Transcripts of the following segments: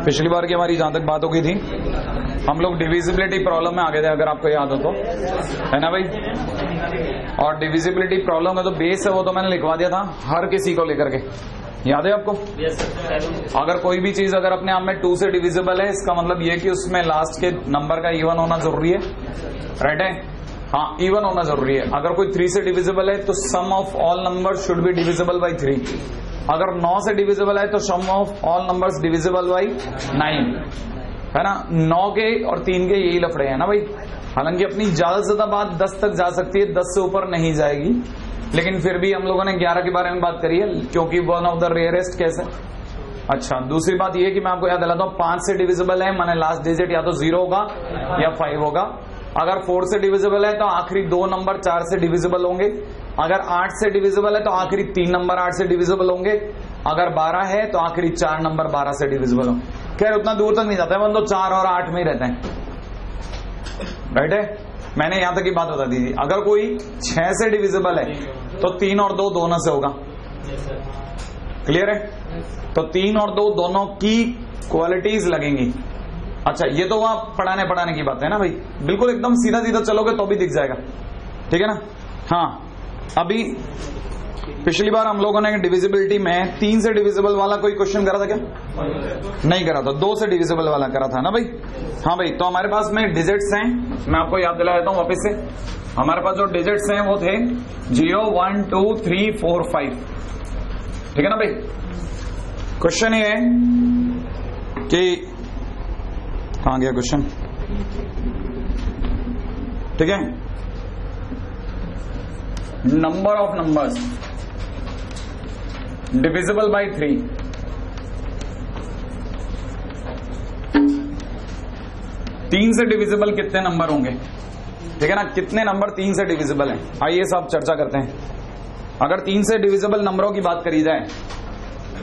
पिछली बार की हमारी जहां तक बात हो गई थी, हम लोग डिविजिबिलिटी प्रॉब्लम में आ गए थे, अगर आपको याद हो तो, है ना भाई। और डिविजिबिलिटी प्रॉब्लम का जो बेस है वो तो मैंने लिखवा दिया था हर किसी को लेकर के, याद है आपको? अगर कोई भी चीज अगर अपने आप में 2 से डिविजिबल है, इसका मतलब ये कि उसमें लास्ट के नंबर का इवन होना जरूरी है, राइट है? हाँ, इवन होना जरूरी है। अगर कोई 3 से डिविजिबल है तो sum of all number should be divisible by 3। अगर 9 से डिविजिबल है तो sum of all numbers divisible by 9, है ना। 9 के और 3 के यही लफड़े हैं ना भाई। हालांकि अपनी ज्यादा से ज्यादा बात 10 तक जा सकती है, 10 से ऊपर नहीं जाएगी, लेकिन फिर भी हम लोगों ने 11 के बारे में बात करी है, क्योंकि one of the rarest case है। अच्छा, दूसरी बात यह कि मैं आपको याद दिलाता हूं, 5 से डिविजिबल है माने लास्ट डिजिट या तो 0 होगा या 5 होगा। अगर 4 से डिविजिबल है तो आखिरी 2 नंबर 4 से डिविजिबल होंगे। अगर 8 से डिविजिबल है तो आखिरी 3 नंबर 8 से डिविजिबल होंगे। अगर 12 है तो आखिरी 4 नंबर 12 से डिविजिबल होंगे। खैर उतना दूर तक नहीं जाता है, मतलब 4 और 8 में ही रहते हैं, राइट है। मैंने यहां तक की बात बता दी थी। अगर कोई 6 से डिविजिबल है तो 3 और 2 दोनों से होगा, क्लियर है? तो 3 और 2 दोनों की क्वालिटीज लगेंगी। अच्छा, ये तो वहां पढ़ाने की बात है ना भाई, बिल्कुल एकदम सीधा सीधा चलोगे तो भी दिख जाएगा, ठीक है ना। हाँ, अभी पिछली बार हम लोगों ने डिविजिबिलिटी में 3 से डिविजिबल वाला कोई क्वेश्चन करा था क्या? नहीं करा था। 2 से डिविजिबल वाला करा था ना भाई। हाँ भाई, तो हमारे पास में डिजिट्स हैं, मैं आपको याद दिला देता हूं वापस से। हमारे पास जो डिजिट्स हैं वो थे 0 1 2 3 4 5, ठीक है ना भाई। क्वेश्चन ये है कि कहां गया क्वेश्चन, ठीक है। Number of numbers divisible by 3, तीन से डिविजिबल कितने नंबर होंगे, ठीक है ना। कितने नंबर 3 से डिविजिबल हैं, आइए सब चर्चा करते हैं। अगर 3 से डिविजिबल नंबरों की बात करी जाए,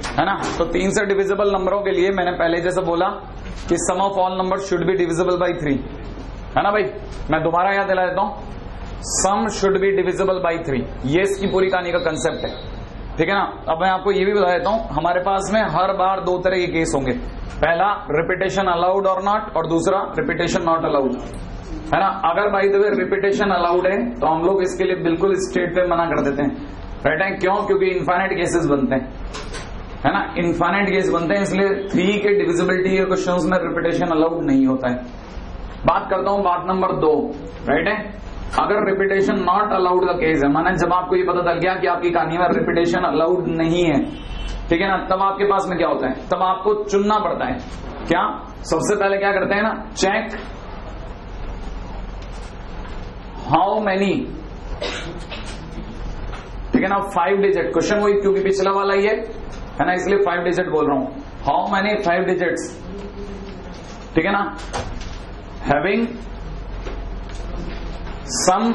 है ना, तो 3 से डिविजिबल नंबरों के लिए मैंने पहले जैसा बोला कि sum of all number should be divisible by 3, है ना भाई। मैं दोबारा याद दिला देता हूं, sum should be divisible by 3, ये इसकी पूरी कहानी का कंसेप्ट है, ठीक है ना। अब मैं आपको ये भी बता देता हूं, हमारे पास में हर बार 2 तरह के केस होंगे। पहला रिपीटेशन अलाउड और नॉट, और दूसरा रिपीटेशन नॉट अलाउड, है ना। अगर by the way repetition allowed है तो हम लोग इसके लिए बिल्कुल स्ट्रेट पे मना कर देते हैं, राइट है। क्यों? क्योंकि इनफाइनाइट केसेस बनते हैं, है ना, इनफाइनाइट केस बनते हैं, इसलिए 3 के डिविजिबिलिटी के क्वेश्चंस में रिपीटेशन अलाउड नहीं होता है। बात करता हूं बात नंबर 2, राइट है। अगर रिपीटेशन नॉट अलाउड का केस है, माने जब आपको ये पता चल गया कि आपकी कहानी में रिपीटेशन अलाउड नहीं है, ठीक है ना, तब आपके पास में क्या होता है, तब आपको चुनना पड़ता है। क्या? सबसे पहले क्या करते हैं ना, चेक हाउ मेनी, ठीक है ना, 5 डिजिट क्वेश्चन वही, क्योंकि पिछला वाला ही है ना, इसलिए 5 डिजिट बोल रहा हूं। हाउ मेनी 5 डिजिट्स, ठीक है ना, having sum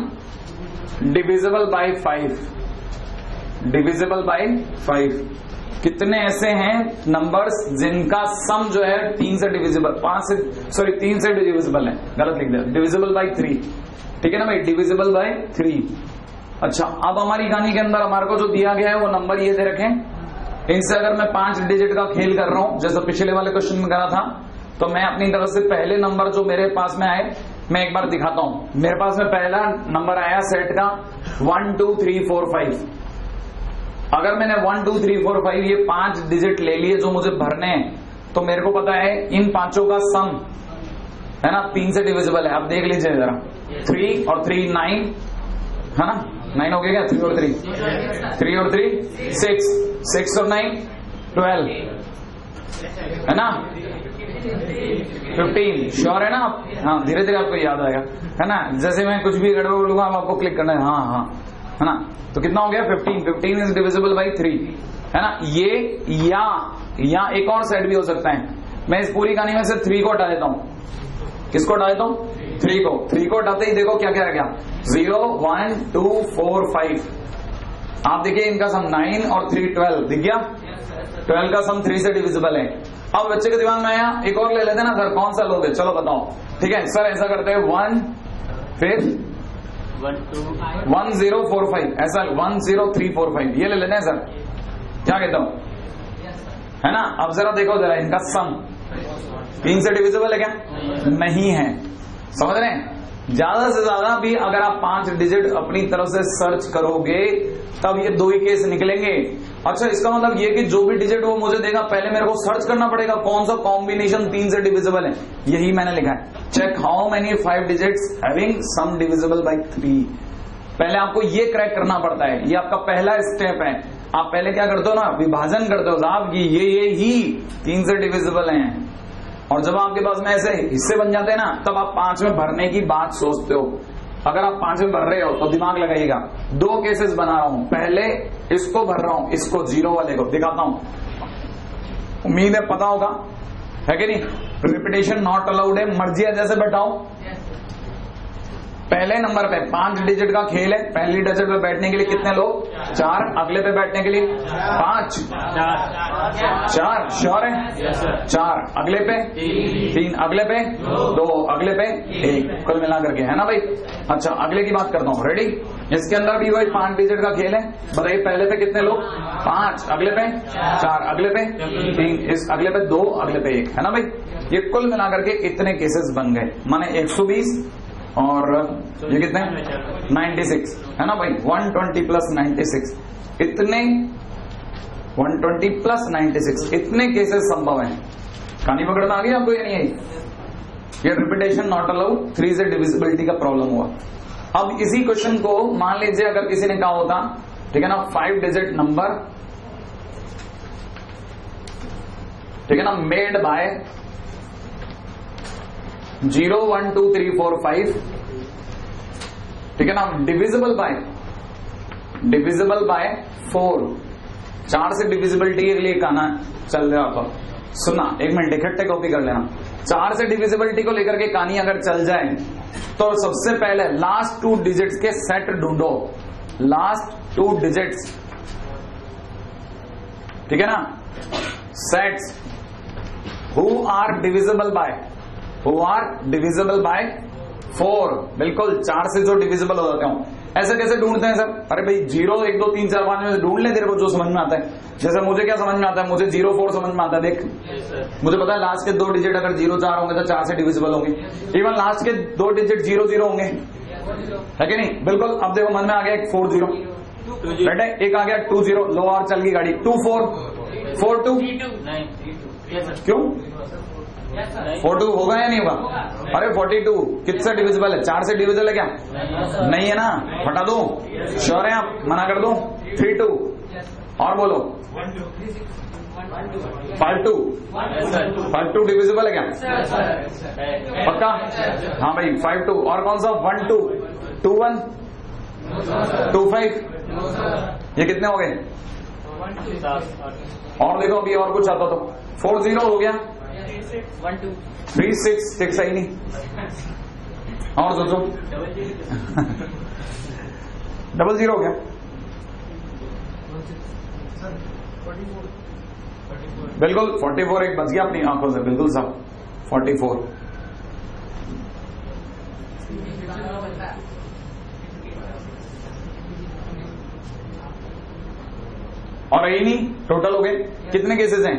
divisible by 5, divisible by 5, कितने ऐसे हैं नंबर्स जिनका सम जो है 3 से डिविजिबल, 3 से डिविजिबल है, गलत लिख दिया, डिविजिबल बाय 3, ठीक है ना भाई, डिविजिबल बाय 3। अच्छा, अब हमारी कहानी के अंदर हमारे को जो दिया गया है वो नंबर ये दे रखे, इनसे अगर मैं 5 डिजिट का खेल कर रहा हूं, जैसा पिछले वाले क्वेश्चन में करा था, तो मैं अपनी तरफ से पहले नंबर जो मेरे पास में आए मैं एक बार दिखाता हूं। मेरे पास में पहला नंबर आया सेट का 1 2 3 4 5। अगर मैंने 1 2 3 4 5 ये 5 डिजिट ले लिए जो मुझे भरने हैं, तो मेरे को पता है इन पांचों का सम, है ना, 3 से डिविजिबल है। अब देख लीजिए जरा, 3 और 3 9, है ना, 9 हो गया क्या? 3 और 3 6, 6 और 9 12, है ना, 15। श्योर है ना आप? हाँ, धीरे धीरे आपको याद आएगा, है ना। जैसे मैं कुछ भी गड़बड़ बोलूंगा आप आपको क्लिक करना है, हाँ हाँ, है ना। तो कितना हो गया? 15 इज डिविजिबल बाई 3, है ना। ये या एक और सेट भी हो सकता है। मैं इस पूरी कहानी में से 3 को हटा देता हूं। किसको हटा देता हूं? 3 को। 3 को हटाते ही देखो क्या क्या रह गया, 0 1 2 4 5। आप देखिए इनका सम 9 और 3 12 दिख गया। 12 का सम 3 से डिविजिबल है। अब बच्चे के दिमाग में आया एक और ले लेते हैं ना सर, कौन सा लोगे, चलो बताओ। ठीक है सर, ऐसा करते हैं 1 फिर 1 0 4 5, ऐसा 1 0 3 4 5 ये ले लेते हैं सर, क्या कहता हूं, है ना। अब जरा देखो जरा इनका सम 3 से डिविजिबल है क्या? नहीं है। समझ रहे हैं? ज्यादा से ज्यादा भी अगर आप 5 डिजिट अपनी तरफ से सर्च करोगे तब ये 2 ही केस निकलेंगे। अच्छा, इसका मतलब ये कि जो भी डिजिट वो मुझे देगा पहले मेरे को सर्च करना पड़ेगा कौन सा कॉम्बिनेशन 3 से डिविजिबल है। यही मैंने लिखा है, check how many 5 digits having sum divisible by 3। पहले आपको ये क्रैक करना पड़ता है, ये आपका पहला स्टेप है। आप पहले क्या करते हो ना, विभाजन करते हो साहब कि ये ही 3 से डिविजिबल हैं, और जब आपके पास में ऐसे हिस्से बन जाते हैं ना तब आप 5 में भरने की बात सोचते हो। अगर आप 5 में भर रहे हो तो दिमाग लगाइएगा, 2 केसेस बना रहा हूं, पहले इसको भर रहा हूं, इसको 0 वाले को दिखाता हूं, उम्मीद है पता होगा, है कि नहीं? रिपीटेशन नॉट अलाउड है, मर्जी है जैसे बैठाओ। पहले नंबर पे 5 डिजिट का खेल है, पहली डिजिट पे बैठने के लिए कितने लोग? 4, अगले पे बैठने के लिए 5, 4 श्योर है? 4 अगले पे 3, अगले पे 2, अगले पे 1, कुल मिला करके, है ना भाई? अच्छा, अगले की बात करता हूँ, रेडी? इसके अंदर भी वही 5 डिजिट का खेल है। बताइए पहले पे कितने लोग? 5, अगले पे 4, अगले पे 3, इस अगले पे 2, अगले पे 1, है ना भाई? ये कुल मिला करके इतने केसेस बन गए, माने 120 और ये कितने? 96, है ना भाई? 120 प्लस 96, इतने 120 प्लस 96 इतने केसेस संभव हैं। कहानी पकड़ में आ गई आपको या नहीं आई? ये रिपीटेशन नॉट अलाउड, 3 से डिविजिबिलिटी का प्रॉब्लम हुआ। अब इसी क्वेश्चन को मान लीजिए अगर किसी ने कहा होता, ठीक है ना, 5 डिजिट नंबर, ठीक है ना, मेड बाय 0 1 2 3 4 5, ठीक है ना, डिविजिबल बाय 4। 4 से डिविजिबिलिटी के लिए कहना चल रहा था, सुनना, 1 मिनट इकट्ठे कॉपी कर लेना। 4 से डिविजिबिलिटी को लेकर के कहानी अगर चल जाए तो सबसे पहले लास्ट 2 डिजिट्स के सेट ढूंढो, लास्ट 2 डिजिट्स, ठीक है ना, sets who are divisible by 4। बिल्कुल 4 से जो डिविजिबल हो जाते हो। ऐसे कैसे ढूंढते हैं सर? अरे भाई 0 1 2 3 4 5 में से ढूंढ ले तेरे को जो समझ में आता है। जैसे मुझे क्या समझ में आता है, मुझे 0 4 समझ में आता है। देख, मुझे पता है लास्ट के 2 डिजिट अगर 0 4 होंगे तो 4 से डिविजिबल होंगे। इवन लास्ट के 2 डिजिट 0 0 होंगे, है कि नहीं? बिल्कुल। अब देखो मन में आ गया एक 4 0, बेटे एक आ गया 2 0, लो और चल गई गाड़ी। 2 4 4 2, क्यों 42 होगा या नहीं होगा? अरे 42 किससे डिविजिबल है? 4 से डिविजिबल है क्या? नहीं है ना, हटा दो। श्योर है आप? मना कर दो। 3 2 और बोलो 5 2 डिविजिबल है क्या? पक्का? हाँ भाई 5 2। और कौन सा? 1 2 2 1 2 5, ये कितने हो गए? और देखो अभी और कुछ आता तो 4 0 हो गया, 3 6 6 आई नहीं। और सोचो 0 0 हो गया। बिल्कुल 44 एक बच गया अपनी आंखों से, बिल्कुल सब 44। और यही नहीं, टोटल हो गए कितने केसेस हैं?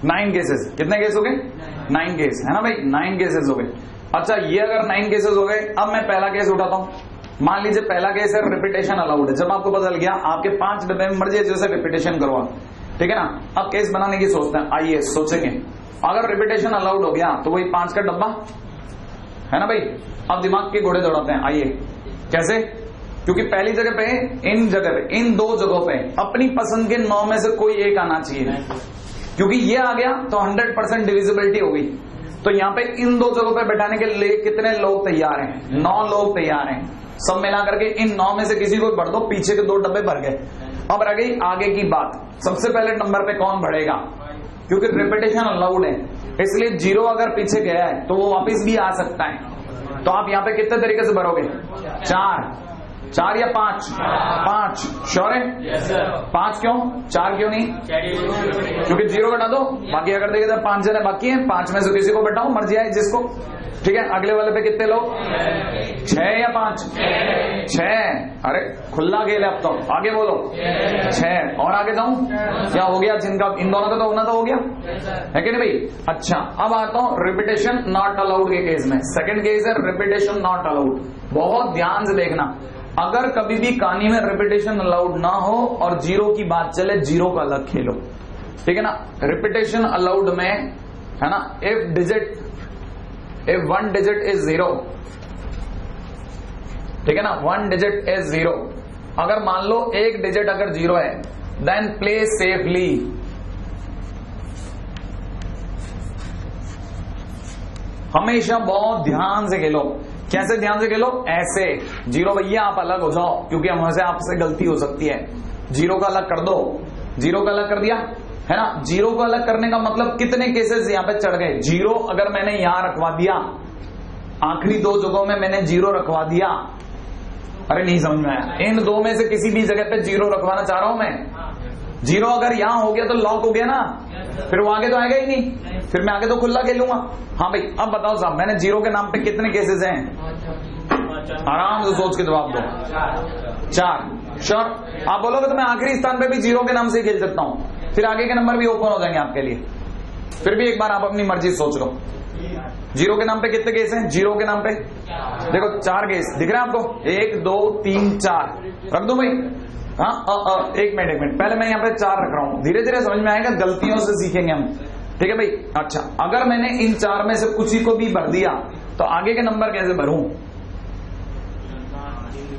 9 केसेस। कितने केस हो गए? 9 केस, है ना भाई? 9 केसेस हो गए। अच्छा, ये अगर 9 केसेस हो गए, अब मैं पहला केस उठाता हूं। मान लीजिए पहला केस है रिपीटेशन अलाउड है। जब आपको पता लग गया आपके 5 डब्बे में मर्जी जैसे रिपीटेशन करवा, ठीक है ना, अब केस बनाने की सोचते हैं। आइए सोचेंगे, अगर रिपीटेशन अलाउड हो गया तो वही 5 का डब्बा, है ना भाई? अब दिमाग के घोड़े दौड़ाते हैं। आइए कैसे? क्योंकि पहली जगह पे, इन जगह पे, इन 2 जगहों पे अपनी पसंद के 9 में से कोई एक आना चाहिए, क्योंकि ये आ गया तो 100% डिविजिबिलिटी हो गई। तो यहाँ पे इन 2 जगहों पे बैठाने के लिए कितने लोग तैयार हैं? 9 लोग तैयार हैं। सब मिला करके इन 9 में से किसी को भर दो, पीछे के 2 डब्बे भर गए। अब रह गई आगे की बात, सबसे पहले नंबर पे कौन बढ़ेगा? क्योंकि रिपीटेशन अलाउड है, इसलिए 0 अगर पीछे गया है तो वो वापिस भी आ सकता है। तो आप यहाँ पे कितने तरीके से भरोगे? 4 या 5? 5 श्योर है? 5 क्यों? 4 क्यों नहीं? क्योंकि 0 घटा दो, बाकी अगर देखे तो 5 जने बाकी हैं, 5 में से किसी को बैठाओ, मर्जी आए जिसको, ठीक है, अगले वाले पे कितने लोग? 6 या 5? 6। अरे खुला खेल है अब तो, आगे बोलो। 6 और आगे जाऊं? क्या हो गया? जिनका इन दोनों का तो होना तो हो गया है कि नहीं भाई? अच्छा, अब आता हूं रिपीटेशन नॉट अलाउड के केस में। सेकंड केस है रिपीटेशन नॉट अलाउड। बहुत ध्यान से देखना, अगर कभी भी कहानी में रिपीटेशन अलाउड ना हो और जीरो की बात चले, जीरो का अलग खेलो, ठीक है ना। रिपीटेशन अलाउड में है ना, if one digit is 0, ठीक है ना, 1 digit is 0। अगर मान लो एक डिजिट अगर 0 है, देन प्ले सेफली। हमेशा बहुत ध्यान से खेलो। कैसे ध्यान से खेलो? ऐसे 0 भैया आप अलग हो जाओ, क्योंकि हमसे आपसे गलती हो सकती है। 0 का अलग कर दो। 0 का अलग कर दिया है ना। 0 को अलग करने का मतलब कितने केसेस यहां पे चढ़ गए। 0 अगर मैंने यहां रखवा दिया, आखिरी 2 जगहों में मैंने 0 रखवा दिया, अरे नहीं समझ में आया। इन 2 में से किसी भी जगह पे 0 रखवाना चाह रहा हूं मैं। 0 अगर यहां हो गया तो लॉक हो गया ना, फिर वो आगे तो आएगा ही नहीं, फिर मैं आगे तो खुला खेलूंगा। हाँ भाई, अब बताओ साहब, मैंने 0 के नाम पे कितने केसेस हैं? आराम से सोच के जवाब दो। 4। श्योर? आप बोलोगे तो मैं आखिरी स्थान पे भी 0 के नाम से खेल सकता हूं, फिर आगे के नंबर भी ओपन हो जाएंगे आपके लिए। फिर भी एक बार आप अपनी मर्जी सोच लो। 0 के नाम पे कितने केस हैं? 0 के नाम पे देखो 4 केस दिख रहे हैं आपको। 1 2 3 4 रख दो भाई। हाँ, एक मिनट पहले मैं यहाँ पे 4 रख रहा हूं, धीरे धीरे समझ में आएगा, गलतियों से सीखेंगे हम, ठीक है भाई। अच्छा, अगर मैंने इन 4 में से कुछ ही को भी भर दिया तो आगे के नंबर कैसे भरूं?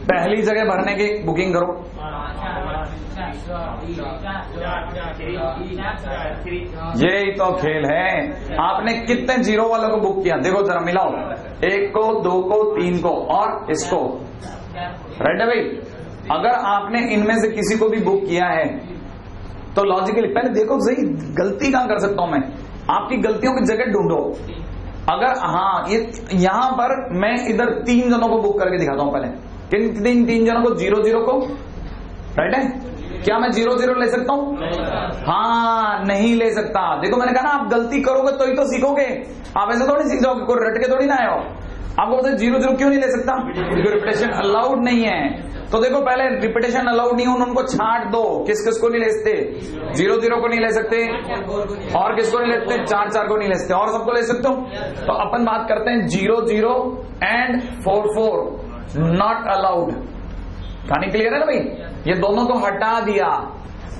पहली जगह भरने की बुकिंग करो। यही तो खेल है। आपने कितने 0 वालों को बुक किया? देखो जरा मिलाओ, 1 को, 2 को, 3 को और इसको। राइट है भाई। अगर आपने इनमें से किसी को भी बुक किया है तो लॉजिकली पहले देखो सही, गलती कहां कर सकता हूं मैं। आपकी गलतियों की जगह ढूंढो। अगर हाँ, ये यहां पर मैं इधर 3 जनों को बुक करके दिखाता हूं पहले। किन 3 जनों को? 0 को। राइट है? क्या मैं 0 ले सकता हूं? हाँ, नहीं ले सकता। देखो मैंने कहा ना, आप गलती करोगे तो ही तो सीखोगे। आप ऐसे थोड़ी सीख जाओगे, कोई रट के थोड़ी ना आए हो। आपको बोलते 0 क्यों नहीं ले सकता? क्योंकि रिपीटेशन अलाउड नहीं है। तो देखो पहले रिपीटेशन अलाउड नहीं हो, उनको छांट दो। किस किस को नहीं ले सकते? 0 को नहीं ले सकते, और किसको नहीं ले सकते? 4 को नहीं ले सकते, और सबको ले सकते हो। तो अपन बात करते हैं 0 एंड 4 नॉट अलाउड। कहानी क्लियर है ना भाई? ये दोनों को हटा दिया।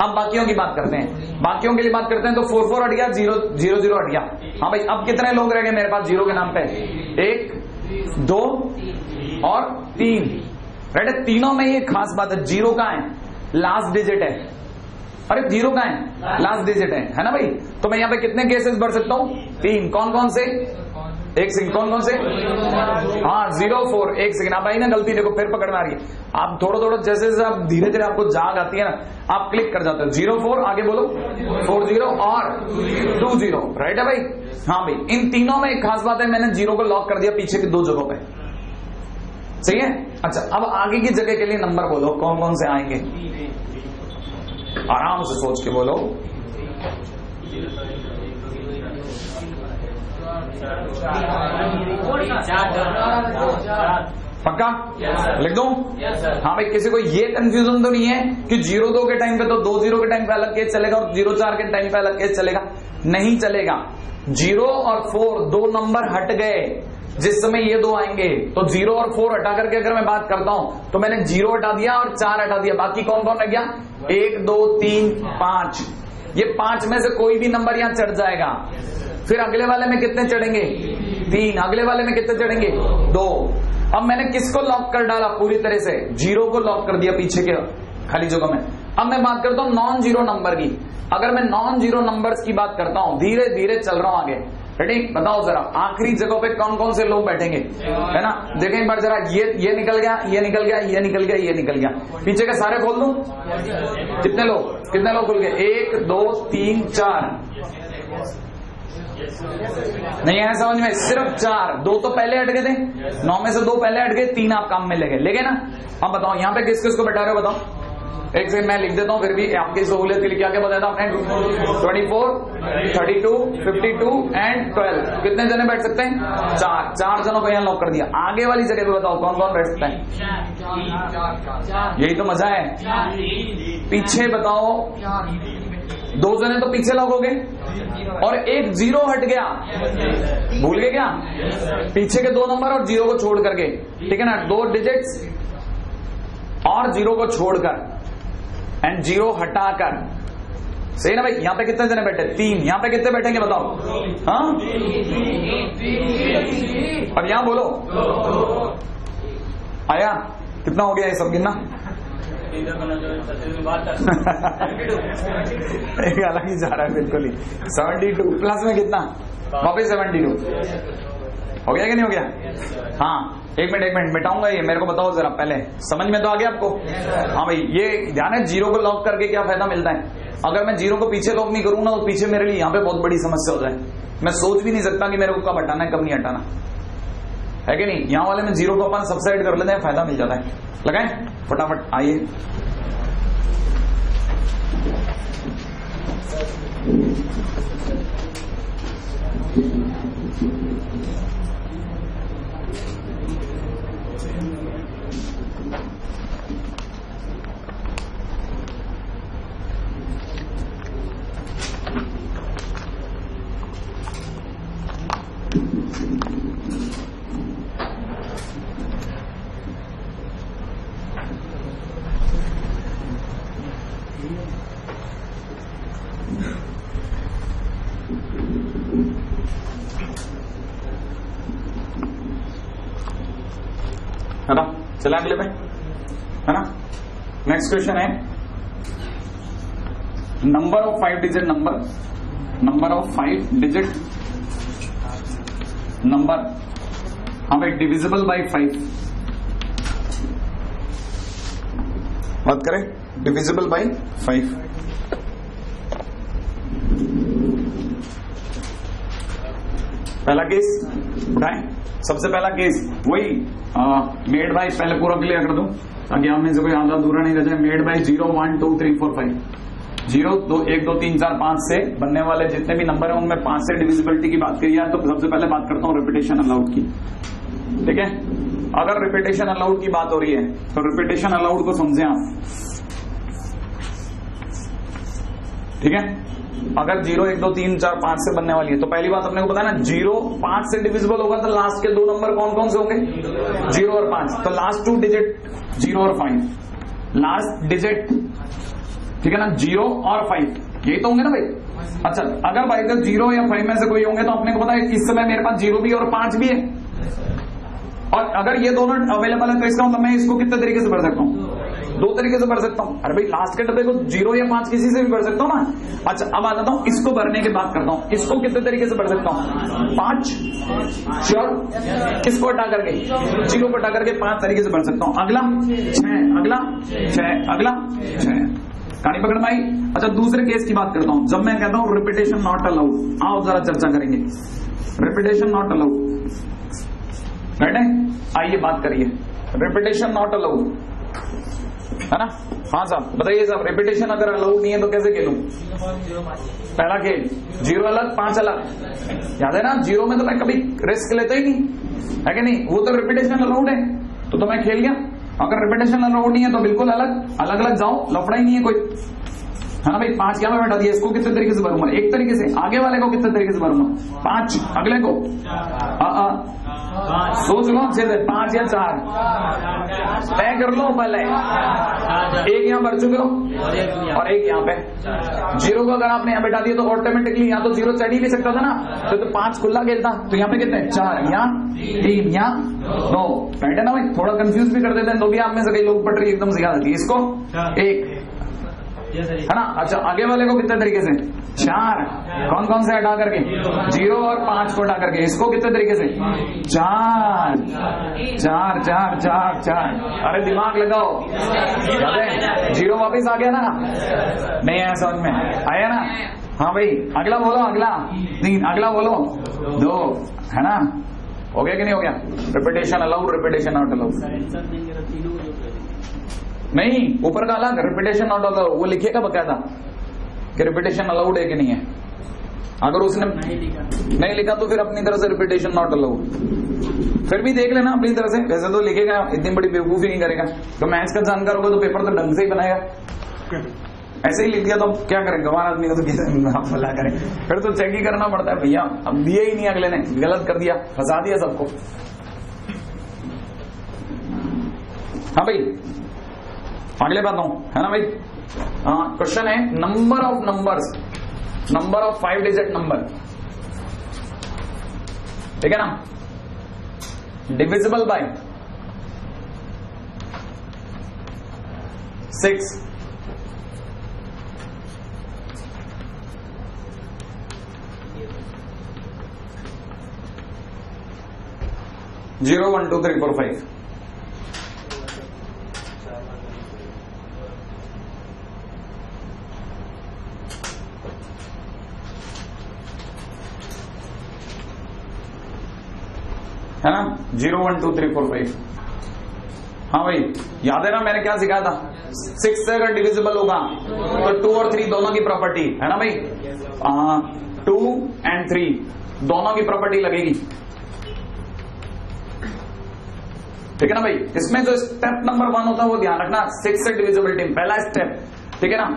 अब बाकियों की बात करते हैं। बाकियों के लिए बात करते हैं तो 4 हट गया, 0 हट गया। हाँ भाई, अब कितने लोग रह गए मेरे पास 0 के नाम पे? 1 2 और 3। राइट है? तीनों में ये खास बात है, 0 का है लास्ट डिजिट है। अरे 0 का है लास्ट डिजिट है ना भाई? तो मैं यहाँ पे कितने केसेस भर सकता हूँ? 3। कौन कौन से? एक सेकंड, कौन कौन से? हाँ, 0 4। एक सेकंड, आप आई ना गलती, देखो फिर पकड़ में आ रही है। आप थोड़ा जैसे जैसे आप धीरे धीरे आपको जाग आती है ना, आप क्लिक कर जाते हो। 0 4, आगे बोलो 4 0 और 2 0। राइट है भाई? हाँ भाई, इन तीनों में एक खास बात है, मैंने 0 को लॉक कर दिया पीछे की 2 जगहों पे। सही है? अच्छा, अब आगे की जगह के लिए नंबर बोलो, कौन कौन से आएंगे? आराम से सोच के बोलो। पक्का? लिख दूं? हाँ भाई, किसी को ये कंफ्यूजन तो नहीं है कि 0 2 के टाइम पे तो 2 0 के टाइम पे अलग केस चलेगा और 0 4 के टाइम पे अलग केस चलेगा? नहीं चलेगा। 0 और 4 2 नंबर हट गए जिस समय ये 2 आएंगे। तो 0 और 4 हटा करके अगर मैं बात करता हूं तो मैंने 0 हटा दिया और 4 हटा दिया। बाकी कौन कौन रह गया? 1 2 3 5। ये 5 में से कोई भी नंबर यहां चढ़ जाएगा। फिर अगले वाले में कितने चढ़ेंगे? 3। अगले वाले में कितने चढ़ेंगे? 2। अब मैंने किसको लॉक कर डाला पूरी तरह से? 0 को लॉक कर दिया पीछे के खाली जगह में। अब मैं बात करता हूं नॉन जीरो नंबर की। अगर मैं नॉन जीरो नंबर्स की बात करता हूं, धीरे धीरे चल रहा हूं आगे। रेडी? बताओ जरा, आखिरी जगह पे कौन कौन से लोग बैठेंगे, है ना? देखें एक बार जरा, ये निकल गया, ये निकल गया, ये निकल गया, ये निकल गया। पीछे के सारे खोल दूं? कितने लोग खुल गए? 1 2 3 4। नहीं है समझ में? सिर्फ 4। 2 तो पहले हट गए थे, 9 में से 2 पहले हट गए, 3 आप काम में ले गए ना? अब बताओ यहाँ पे किस किस को बैठा रहे हो? बताओ एक सेकंड मैं लिख देता हूं, फिर भी आपकी सहूलियत के लिए क्या क्या बताया था आपने? 24, 32, 52 एंड 12। कितने जने बैठ सकते हैं? 4 जनों को यहाँ लॉक कर दिया। आगे वाली जगह पे बताओ कौन कौन बैठ सकता है? यही तो मजा है। पीछे बताओ, 2 जने तो पीछे लॉक हो गए और एक 0 हट गया। भूल गए क्या? पीछे के 2 नंबर और 0 को छोड़ करके, ठीक है ना? 2 डिजिट्स और 0 को छोड़कर एंड 0 हटाकर। सही ना भाई? यहां पे कितने जने बैठे? 3। यहां पे कितने बैठेंगे बताओ? हाँ, और यहां बोलो आया? कितना हो गया ये सब गिनना? एक अलग ही जा रहा है बिल्कुल ही। 72 प्लस में कितना? वापिस 72 हो गया कि नहीं हो गया? हाँ, एक मिनट मिटाऊंगा ये, मेरे को बताओ जरा पहले। समझ में तो आ गया आपको? हाँ भाई, ये ध्यान है 0 को लॉक करके क्या फायदा मिलता है? अगर मैं 0 को पीछे लॉक नहीं करूँ ना तो पीछे मेरे लिए यहाँ पे बहुत बड़ी समस्या हो जाए। मैं सोच भी नहीं सकता कि मेरे को कब हटाना है कब नहीं हटाना, है कि नहीं? यहाँ वाले में 0 को अपन सबसाइड कर लेते हैं, फायदा मिल जाता है। लगाएं फटाफट, आइए। है ना? चला अगले पे, है ना? नेक्स्ट क्वेश्चन है नंबर ऑफ 5 डिजिट नंबर हाँ भाई, डिविजिबल बाय 5। बात करें डिविजिबल बाय 5। पहला केस उठाएं। सबसे पहला केस वही मेड बाय, पहले पूरा क्लियर कर दूं ताकि आप में से कोई आधा अधूरा नहीं रह जाए। Made by 0, 1, 2, 3, 4, 5। 0, 2, 1, 2, 3, 4, 5 से बनने वाले जितने भी नंबर है उनमें 5 से डिविजिबिलिटी की बात करी है। तो सबसे पहले बात करता हूं रिपीटेशन अलाउड की, ठीक है? अगर रिपीटेशन अलाउड की बात हो रही है तो रिपीटेशन अलाउड को समझें आप, ठीक है? अगर 0, 1, 2, 3, 4, 5 से बनने वाली है तो पहली बात अपने को पता है ना, 0 5 से डिविजिबल होगा तो लास्ट के 2 नंबर कौन कौन से होंगे? 0 और 5। तो लास्ट 2 डिजिट 0 और 5, लास्ट डिजिट, ठीक है ना? 0 और 5 यही तो होंगे ना भाई। अच्छा, अगर भाई 0 या 5 में से कोई होंगे तो अपने को पता है इस समय मेरे पास 0 भी और 5 भी है, और अगर ये दोनों अवेलेबल है तो इसका मतलब मैं इसको कितने तरीके से भर सकता हूँ? 2 तरीके से भर सकता हूँ। अरे भाई, लास्ट के डब्बे को 0 या 5 किसी से भी भर सकता हूँ ना। अच्छा, अब आ जाता हूँ इसको भरने की बात करता हूँ। इसको कितने तरीके से भर सकता हूँ? 5 श्योर। किसको हटा करके? 0 को हटा करके 5 तरीके से भर सकता हूँ। अगला 6, अगला 6, अगला 6। कहानी पकड़ में आई? अच्छा, दूसरे केस की बात करता हूँ। जब मैं कहता हूँ रिपीटेशन नॉट अलाउड, आओ जरा चर्चा करेंगे। रिपीटेशन नॉट अलाउड, राइट है? आइए बात करिए। रिपीटेशन नॉट अलाउड, है ना? हाँ साहब बताइए साहब, रिपीटेशन अगर अलाउड नहीं है तो कैसे खेलूं? पहला खेल 0 अलग 5 अलग, याद है ना? 0 में तो मैं कभी रिस्क लेता ही नहीं, है कि नहीं? वो तो रिपीटेशन अलाउड है तो मैं खेल गया। अगर रिपीटेशन अलाउड नहीं है तो बिल्कुल अलग अलग जाओ, लफड़ा ही नहीं है कोई, है ना भाई? 5 क्या मैं बैठा दिया, इसको कितने तरीके से भरूंगा? एक तरीके से। आगे वाले को कितने तरीके से भरूंगा? 5। अगले को सोच लो अच्छे से, 5 या 4 तय कर लो पहले। एक यहाँ भर चुके हो और एक यहाँ पे। 0 को अगर आपने यहाँ बैठा दिया तो ऑटोमेटिकली यहाँ तो 0 चढ़ ही नहीं सकता था ना, तो 5 खुला खेलता। तो यहाँ पे कितने? 4, यहाँ 3, यहाँ 2, राइट है ना भाई? थोड़ा कंफ्यूज भी कर देते हैं तो भी आप में से कई लोग पटरी एकदम से याद आती है। इसको 1, है ना? अच्छा, आगे वाले को कितने तरीके से? 4। कौन कौन से हटा करके? 0 और 5 को हटा करके। इसको कितने तरीके से? 4 4 4 4 4। अरे दिमाग लगाओ, याद है? 0 वापिस आ गया ना? नहीं आया समझ में? आया ना? हाँ भाई, अगला बोलो। अगला 3, अगला बोलो 2, है ना? हो गया कि नहीं हो गया? Repetition allowed, repetition not allowed. नहीं, ऊपर का अलग, रिपीटेशन नॉट अलाउड, वो लिखेगा बकायदा कि रिपीटेशन अलाउड है कि नहीं है। अगर उसने नहीं लिखा तो फिर अपनी तरह से रिपीटेशन नॉट अलाउड, फिर भी देख लेना अपनी तरह से, वैसे तो लिखेगा, इतनी बड़ी बेवकूफी नहीं करेगा। तो मैथ्स का जानकार होगा तो पेपर तो ढंग से ही बनाएगा, ऐसे ही लिख दिया तो क्या करें, गवार आदमी को तो कैसे भला करें, फिर तो चेक ही करना पड़ता है भैया, अब दिए ही नहीं, अगले ने गलत कर दिया, फंसा दिया सबको। हाँ भाई अगले बात हूं, है ना भाई। क्वेश्चन है number of numbers, number of 5 digit number, ठीक है ना, डिविजिबल बाय 6, जीरो 1 2 3 4 5, है ना, 0 1 2 3 4 5। हाँ भाई याद है ना मैंने क्या सिखाया था, 6 से अगर डिविजिबल होगा तो 2 और 3 दोनों की प्रॉपर्टी, है ना भाई, 2 and 3 दोनों की प्रॉपर्टी लगेगी, ठीक है ना भाई। इसमें जो स्टेप नंबर 1 होता है वो ध्यान रखना, 6 से डिविजिबिलिटी पहला स्टेप, ठीक है ना।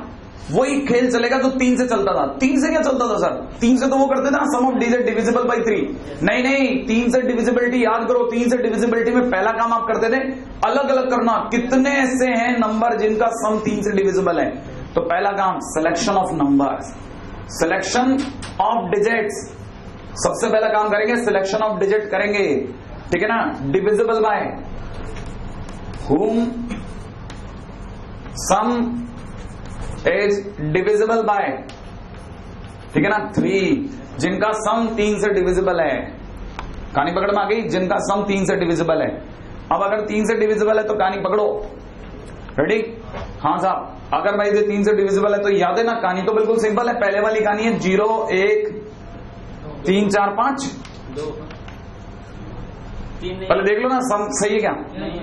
वही खेल चलेगा जो 3 से चलता था। 3 से क्या चलता था सर, 3 से तो वो करते थे ना सम ऑफ डिजिट डिविजिबल बाई 3। नहीं 3 से डिविजिबिलिटी याद करो, 3 से डिविजिबिलिटी में पहला काम आप करते थे अलग अलग करना, कितने ऐसे हैं नंबर जिनका सम 3 से डिविजिबल है। तो पहला काम selection of numbers, selection of digits, सबसे पहला काम करेंगे सिलेक्शन ऑफ डिजिट करेंगे, ठीक है ना। Divisible by whom sum is divisible by, ठीक है ना, 3, जिनका सम 3 से डिविजिबल है। कहानी पकड़ में आ गई, जिनका सम 3 से डिविजिबल है। अब अगर 3 से डिविजिबल है तो कहानी पकड़ो, रेडी। हाँ साहब, अगर भाई ये 3 से डिविजिबल है तो याद है ना, कहानी तो बिल्कुल सिंपल है। पहले वाली कहानी है 0 1 3 4 5, पहले देख लो ना सम सही है क्या।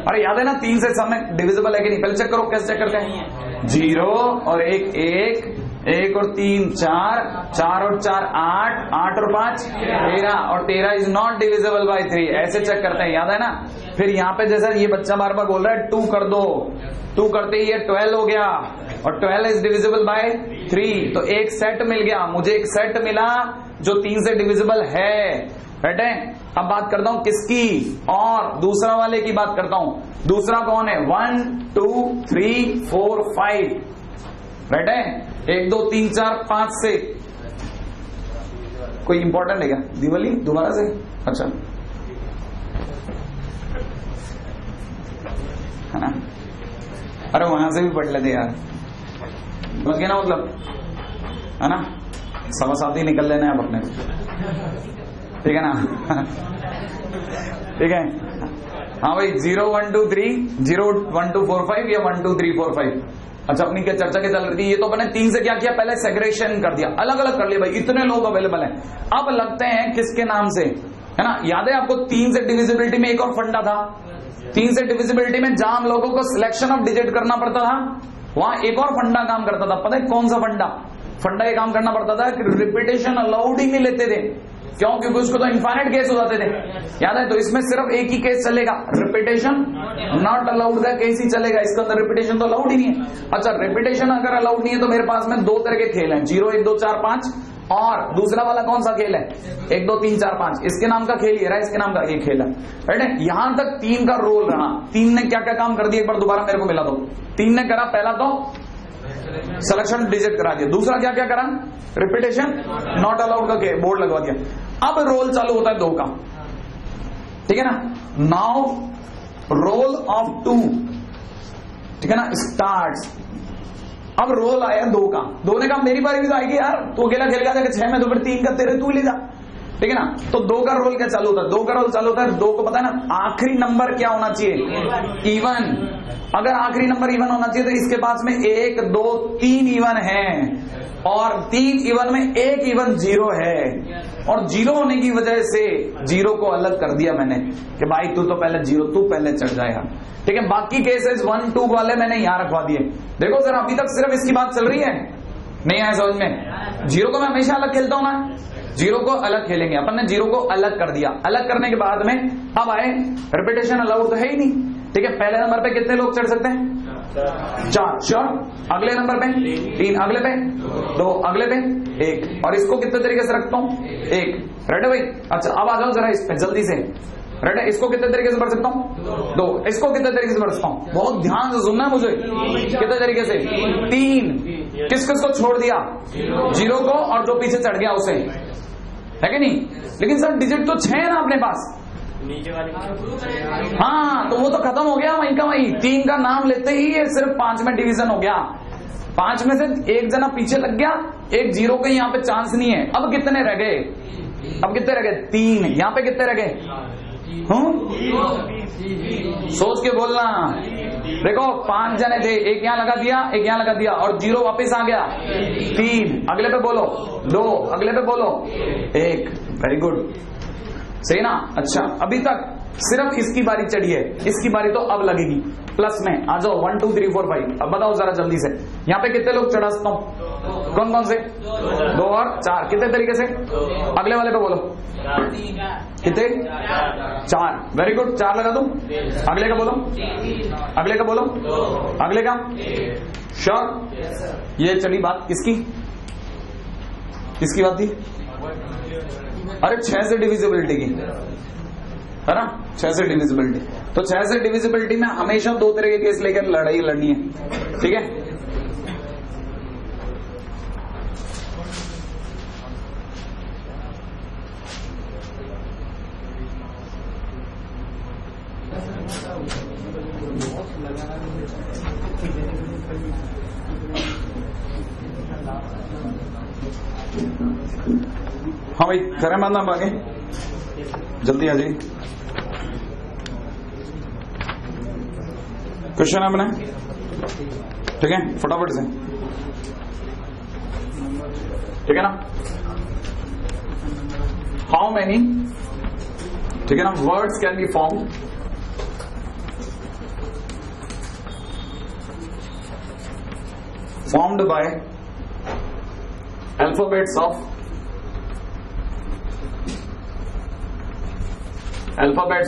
अरे याद है ना 3 से सम में डिविजिबल है कि नहीं, पहले चेक करो, कैसे चेक करते हैं। 0 और 1 1, 1 और 3 4, 4 और 4 8, 8 और 5 13, और 13 इज नॉट डिविजिबल बाय 3, ऐसे चेक करते हैं, याद है ना। फिर यहाँ पे जैसा ये बच्चा बार बार बोल रहा है 2 कर दो, 2 करते ही ये 12 हो गया, और 12 इज डिविजिबल बाय 3, तो एक सेट मिल गया मुझे, एक सेट मिला जो 3 से डिविजिबल है, राइट है। अब बात करता हूं किसकी, और दूसरा वाले की बात करता हूं। दूसरा कौन है, 1 2 3 4 5, राइट है। 1 2 3 4 5 से कोई इंपॉर्टेंट है क्या, दिवाली दोबारा से, अच्छा है ना। अरे वहां से भी पढ़ लेते यार, समझ गए ना, मतलब है ना, 7:15 ही निकल लेना है अब अपने को, ठीक है ना। ठीक है, हाँ भाई 0 1 2 3, 0 1 2 4 5 या 1 2 3 4 5। अच्छा अपनी क्या चर्चा के चल रही थी, ये तो अपने 3 से क्या किया, पहले सेग्रेगेशन कर दिया, अलग अलग कर लिया भाई, इतने लोग अवेलेबल हैं। अब लगते हैं किसके नाम से, है ना। याद है आपको 3 से डिविजिबिलिटी में एक और फंडा था, 3 से डिविजिबिलिटी में जहां हम लोगों को सिलेक्शन ऑफ डिजिट करना पड़ता था, वहां एक और फंडा काम करता था। पता है कौन सा फंडा, फंडा ये काम करना पड़ता था कि रिपीटेशन अलाउड ही नहीं लेते थे, क्यों, क्योंकि उसको तो इनफाइनाइट केस हो जाते थे, याद है। तो इसमें सिर्फ एक ही केस चलेगा, रिपीटेशन नॉट अलाउड का केस ही चलेगा, इसके अंदर रिपीटेशन तो अलाउड ही नहीं है। अच्छा रिपीटेशन अगर अलाउड नहीं है तो मेरे पास में 2 तरह के खेल हैं, 0 1 2 4 5, और दूसरा वाला कौन सा खेल है, 1 2 3 4 5, इसके नाम का खेल ये रहा, इसके नाम का ये खेल है, राइट है। यहां तक 3 का रोल रहा। 3 ने क्या क्या काम कर दिया, एक बार दोबारा मेरे को मिला दो। 3 ने करा, पहला तो सिलेक्शन डिजिट करा दिया, दूसरा क्या क्या करा, रिपीटेशन नॉट अलाउड का बोर्ड लगवा दिया। अब रोल चालू होता है 2 का, ठीक है ना। नाउ रोल ऑफ 2, ठीक है ना, स्टार्ट्स। अब रोल आया 2 का, 2 ने कहा मेरी बारी भी तो आएगी यार, तू अकेला खेल गया 6 में, तो फिर 3 का तेरे तू ले जा, ठीक है ना। तो 2 का रोल क्या चालू होता है, 2 का रोल चालू होता है, 2 को पता है ना आखिरी नंबर क्या होना चाहिए, इवन। अगर आखिरी नंबर इवन होना चाहिए तो इसके पास में 1 2 3 इवन है, और 3 इवन में 1 इवन 0 है, और जीरो होने की वजह से जीरो को अलग कर दिया मैंने कि भाई तू तो पहले जीरो, तू पहले चढ़ जाएगा, ठीक है। बाकी केसेस 1 2 वाले मैंने यहां रखवा दिए। देखो सर अभी तक सिर्फ इसकी बात चल रही है, नहीं आया समझ में? जीरो को मैं हमेशा अलग खेलता हूं ना, जीरो को अलग खेलेंगे अपन ने, जीरो को अलग कर दिया। अलग करने के बाद में अब आए रिपीटेशन अलाउड तो है ही नहीं, ठीक है। पहले नंबर पे कितने लोग चढ़ सकते हैं? 4 श्योर। अगले नंबर पे 3, अगले पे 2, अगले पे 1, और इसको कितने तरीके से रखता हूं? 1। रेडी भाई? अच्छा अब आ जाओ जरा इस पे जल्दी से। रेडी? इसको कितने तरीके से भर सकता हूं? 2। इसको कितने तरीके से भर सकता हूं? बहुत ध्यान से सुनना है मुझे। कितने तरीके से? 3। किस किस को छोड़ दिया? जीरो को, और जो पीछे चढ़ गया उसे, है कि नहीं? लेकिन सर डिजिट तो 6 है ना अपने पास, नीचे वाली। हाँ तो वो तो खत्म हो गया वहीं का वहीं। 3 का नाम लेते ही ये सिर्फ 5 में डिवीजन हो गया। 5 में से एक जना पीछे लग गया, एक जीरो का यहाँ पे चांस नहीं है। अब कितने रह गए? अब कितने रह गए? 3। यहाँ पे कितने रह गए? सोच के बोलना। देखो 5 जने थे, एक यहाँ लगा दिया, एक यहाँ लगा दिया, और जीरो वापस आ गया। 3 अगले पे बोलो, 2 अगले पे बोलो, 1। वेरी गुड, सही ना? अच्छा अभी तक सिर्फ इसकी बारी चढ़ी है, इसकी बारी तो अब लगेगी। प्लस में आ जाओ 1 2 3 4 5। अब बताओ जरा जल्दी से, यहाँ पे कितने लोग चढ़ा सकता हूँ? कौन कौन से? 2 और 4। कितने तरीके से? अगले वाले पे बोलो, कितने? 4। वेरी गुड, 4 लगा दूं। अगले का बोलो, अगले का बोलो, अगले का। श्योर? ये चली बात किसकी? किसकी बात थी? अरे 6 से डिविजिबिलिटी की, है ना? 6 से डिविजिबिलिटी। तो 6 से डिविजिबिलिटी में हमेशा 2 तरह के केस लेकर लड़ाई लड़नी है, ठीक है। हाँ भाई करें मानना आगे, जल्दी आ जाइए। क्वेश्चन है अपने, ठीक है, फटाफट से, ठीक है ना? हाउ मेनी, ठीक है ना, words can be formed by alphabets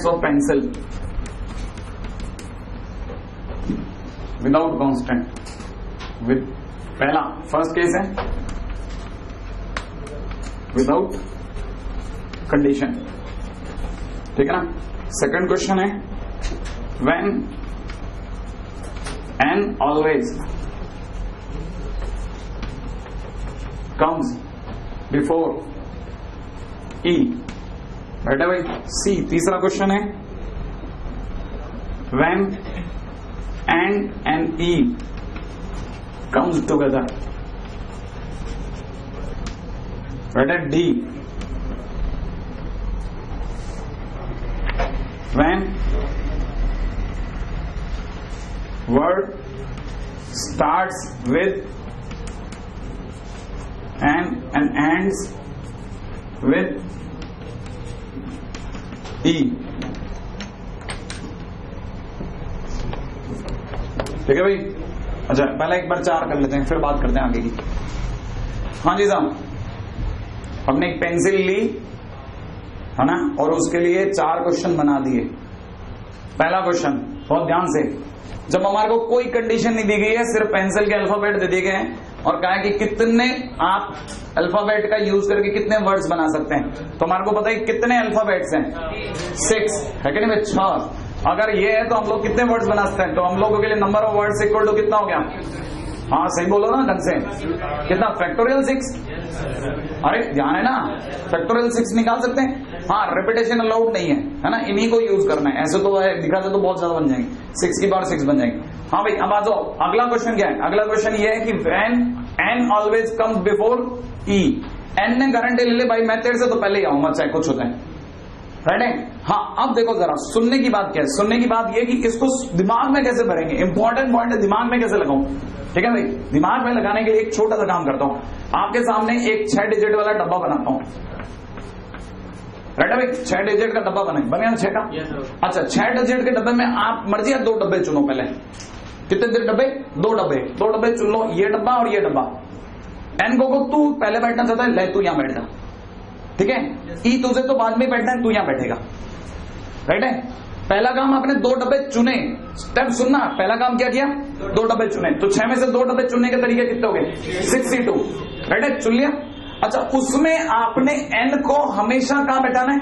of pencil without constant, with पहला फर्स्ट केस है विदाउट कंडीशन, ठीक है ना। सेकंड क्वेश्चन है when and always comes before E, बैठे भाई। सी तीसरा क्वेश्चन है when and E comes together, बैठे। D when word starts with and ends with E, ठीक है भाई। अच्छा पहले एक बार 4 कर लेते हैं, फिर बात करते हैं आगे की। हाँ जी साहब, हमने एक पेंसिल ली है ना, और उसके लिए 4 क्वेश्चन बना दिए। पहला क्वेश्चन बहुत ध्यान से, जब हमारे को कोई कंडीशन नहीं दी गई है, सिर्फ पेंसिल के अल्फाबेट दे दिए गए हैं और कहा है कि कितने आप अल्फाबेट का यूज करके कितने वर्ड्स बना सकते हैं, तो हमारे को पता है कितने अल्फाबेट्स हैं, 6 है कि नहीं? 6। अगर ये है तो हम लोग कितने वर्ड्स बना सकते हैं? तो हम लोगों के लिए number of words equal to कितना हो गया? हाँ सही बोलो ना ढंग से, कितना? फैक्टोरियल 6। अरे ध्यान है ना, फैक्टोरियल 6 निकाल सकते हैं। हाँ रिपीटेशन अलाउड नहीं है ना, इन्हीं को यूज करना है। ऐसे तो दिखाते तो बहुत ज्यादा बन जाएंगे, 6 की बार 6 बन जाएंगे। हाँ भाई अब आ जाओ, अगला क्वेश्चन क्या है? अगला क्वेश्चन ये है कि when N always comes before E. N ने गारंटी ले ले भाई मैं तेरे से तो पहले ही आऊंगा चाहे कुछ हो जाए, राइट है? हाँ अब देखो जरा सुनने की बात क्या है। सुनने की बात ये कि इसको दिमाग में कैसे भरेंगे, इंपॉर्टेंट पॉइंट है, दिमाग में कैसे लगाऊं, ठीक है भाई। दिमाग में लगाने के लिए एक छोटा सा काम करता हूं, आपके सामने एक 6 डिजिट वाला डब्बा बनाता हूं, राइट है भाई, 6 डिजिट का डब्बा बने, बने 6 का। अच्छा 6 डिजिट के डब्बे में आप मर्जी है 2 डब्बे चुनो पहले। कितने डब्बे? 2 डब्बे। 2 डब्बे चुन लो, ये डब्बा और ये डब्बा। एन को तू पहले बैठना चाहता है, ले तू यहां बैठ जा, ठीक है। ई तुझे तो बाद में बैठना है, तू यहां बैठेगा, राइट है। पहला काम आपने 2 डब्बे चुने, स्टेप सुनना, पहला काम क्या किया? 2 डब्बे चुने। तो 6 में से 2 डब्बे चुनने के तरीके कितने हो गए? 62, राइट है, चुन लिया। अच्छा उसमें आपने एन को हमेशा कहां बैठाना है?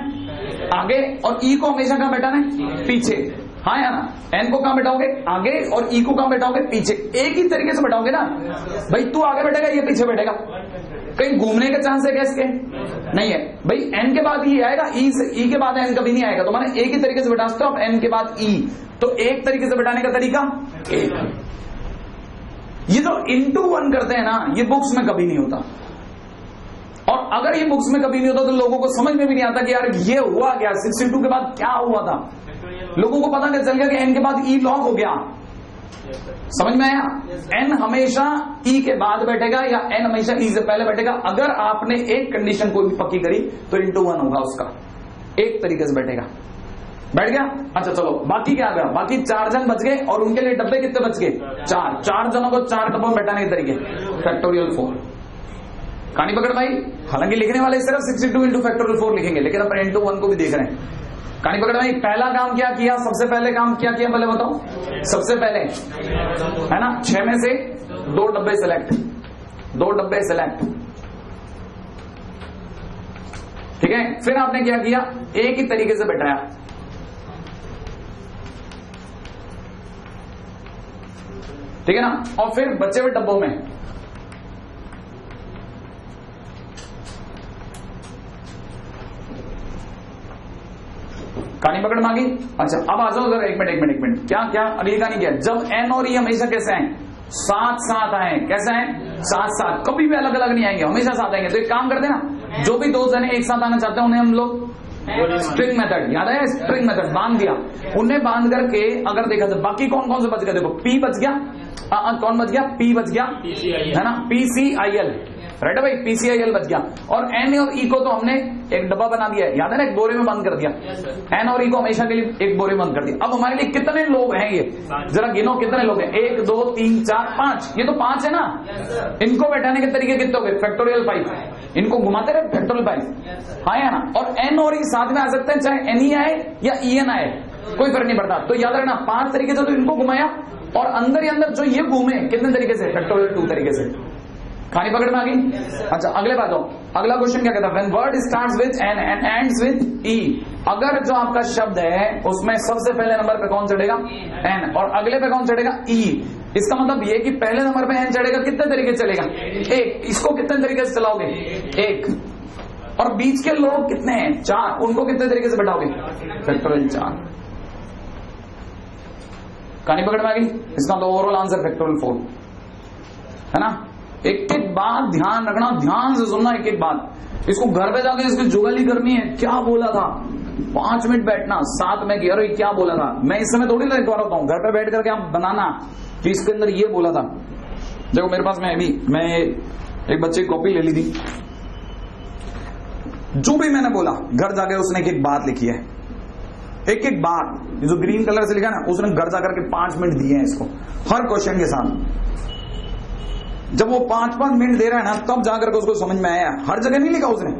आगे, और ई को हमेशा कहां बैठाना है? पीछे। हाँ या ना? एन को कहां बैठाओगे? आगे, और ई को कहां बैठाओगे? पीछे। एक ही तरीके से बैठाओगे ना भाई, तू आगे बैठेगा, ये पीछे बैठेगा, कहीं घूमने के चांस है क्या इसके? नहीं है भाई। एन के बाद ई आएगा, ई के बाद एन कभी नहीं आएगा, तो मैंने एक ही तरीके से बैठा सकते हो। अब एन के बाद ई, तो एक तरीके से बैठाने का तरीका एक। ये जो इंटू 1 करते हैं ना, ये बुक्स में कभी नहीं होता, और अगर ये बुक्स में कभी नहीं होता तो लोगों को समझ में भी नहीं आता कि यार ये हुआ क्या, 62 के बाद क्या हुआ था। लोगों को पता नहीं चल गया कि एन के बाद ई लॉग हो गया। समझ में आया? एन हमेशा ई के बाद बैठेगा या एन हमेशा ई से पहले बैठेगा। अगर आपने एक कंडीशन कोई भी पक्की करी तो इंटू 1 होगा उसका, एक तरीके से बैठेगा। बैठ गया? अच्छा चलो बाकी क्या गया? बाकी 4 जन बच गए, और उनके लिए डब्बे कितने बच गए? 4। 4 जनों को 4 डब्बों में बैठाने के तरीके, फैक्टोरियल 4। कहानी पकड़ भाई। हालांकि लिखने वाले सिर्फ 62 इंटू फैक्टोरियल 4 लिखेंगे, लेकिन अपन इंटू 1 को भी देख रहे हैं। कहानी पकड़ भाई। पहला काम क्या किया? सबसे पहले काम क्या किया पहले बताओ? सबसे पहले है ना, 6 में से 2 डब्बे सेलेक्ट, 2 डब्बे सेलेक्ट, ठीक है। फिर आपने क्या किया? एक ही तरीके से बैठाया, ठीक है ना। और फिर बचे हुए डब्बों में कहानी पकड़ मांगी। अच्छा अब आ जाओ जरा, एक मिनट। क्या क्या अगली कहानी क्या? जब एन और ई हमेशा कैसे हैं? साथ साथ आए। कैसे हैं? साथ साथ, कभी भी अलग अलग नहीं आएंगे, हमेशा साथ आएंगे। तो एक काम करते हैं ना, जो भी 2 जने एक साथ आना चाहते हैं उन्हें हम लोग स्ट्रिंग मेथड, याद है स्ट्रिंग मेथड, बांध दिया। उन्हें बांध करके अगर देखा तो बाकी कौन कौन से बच गए? देखो पी बच गया, कौन बच गया? पी बच गया, है ना, PCIL, राइट है भाई, PCIL बच गया। और एन और ई को तो हमने एक डब्बा बना दिया है, याद है ना, एक बोरे में बंद कर दिया। एन और ई को हमेशा के लिए एक बोरे में बंद कर दिया। अब हमारे लिए कितने लोग हैं ये? जरा गिनो कितने लोग हैं? 1 2 3 4 5, ये तो 5 है ना। इनको बैठाने के तरीके कितने हो गए? फैक्टोरियल 5। इनको घुमाते रहे, फैक्टोरियल 5, हाँ या ना। और एन और ई साथ में आ सकते हैं, चाहे एन ई आए या ई एन आए, कोई फर्क नहीं पड़ता। तो याद रखना 5 तरीके से तो इनको घुमाया, और अंदर ही अंदर जो ये घूमे कितने तरीके से? फैक्टोरियल 2 तरीके से। कहानी पकड़ में आ गई। अच्छा अगले बात हो, अगला क्वेश्चन क्या कहता है? When word starts with N and ends with E, अगर जो आपका शब्द है उसमें सबसे पहले नंबर पे कौन चढ़ेगा? एन, और अगले पे कौन चढ़ेगा? ई। इसका मतलब ये कि पहले नंबर पे एन चढ़ेगा, कितने तरीके से चलेगा? 1। इसको कितने तरीके से चलाओगे? 1। और बीच के लोग कितने हैं? 4, उनको कितने तरीके से बैठाओगे? फैक्टोरियल 4। कहानी पकड़ में आ गई। इसका तो ओवरऑल आंसर फैक्टोरियल 4 है ना। एक एक बात ध्यान रखना, ध्यान से सुनना एक एक बात। इसको घर पे जाकर इसकी जुगली करनी है, क्या बोला था, 5 मिनट बैठना साथ में कि अरे क्या बोला था। मैं इस समय थोड़ी लिखवा रहा हूँ, घर पे बैठ करके आप बनाना कि इसके अंदर ये बोला था। देखो मेरे पास मैं एक बच्चे की कॉपी ले ली थी, जो भी मैंने बोला घर जाके उसने एक एक बात लिखी है, एक एक बात। जो ग्रीन कलर से लिखा ना, उसने घर जाकर के 5 मिनट दिए हैं इसको, हर क्वेश्चन के साथ। जब वो 5-5 मिनट दे रहा है ना, तब जाकर के उसको समझ में आया। हर जगह नहीं लिखा उसने,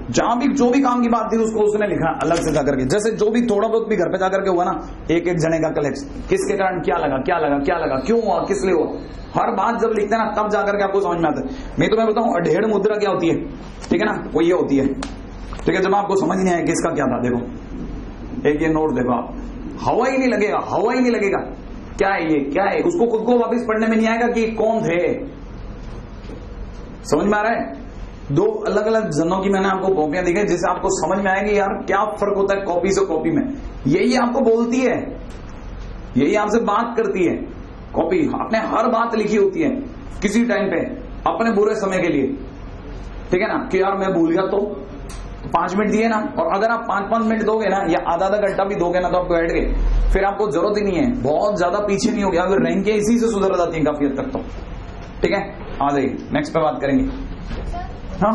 जहां भी जो भी काम की बात थी उसको उसने लिखा अलग से जाकर के। जैसे जो भी थोड़ा बहुत भी घर पे जाकर के हुआ ना, एक एक जने का कलेक्शन, किसके कारण क्या लगा, क्या लगा, क्या लगा, क्यों हुआ, किस लिए हुआ, हर बात जब लिखते हैं ना, तब जाकर के आपको समझ में आता है। मैं तुम्हें बताऊं अढेड़ मुद्रा क्या होती है, ठीक है ना, वो ये होती है, ठीक है। जब आपको समझ नहीं आया किसका क्या था, देखो एक ये नोट देखो आप, हवा ही नहीं लगेगा, हवा ही नहीं लगेगा, क्या है ये, क्या है, उसको खुद को वापस पढ़ने में नहीं आएगा कि कौन थे। समझ में आ रहा है? 2 अलग अलग जनों की मैंने आपको कॉपियां दिखाई, जिससे आपको समझ में आएगी यार क्या फर्क होता है कॉपी से कॉपी में। यही आपको बोलती है, यही आपसे बात करती है कॉपी। आपने हर बात लिखी होती है किसी टाइम पे अपने बुरे समय के लिए, ठीक है ना, कि यार मैं भूल गया तो 5 मिनट दिए ना। और अगर आप 5-5 मिनट दोगे ना, या आधा घंटा भी दोगे ना, तो आप बैठ गए, फिर आपको जरूरत ही नहीं है, बहुत ज्यादा पीछे नहीं हो गया। अगर रैंक इसी से सुधर जाती है काफी हद तक तो, ठीक है। आ जाइए नेक्स्ट पे बात करेंगे। हाँ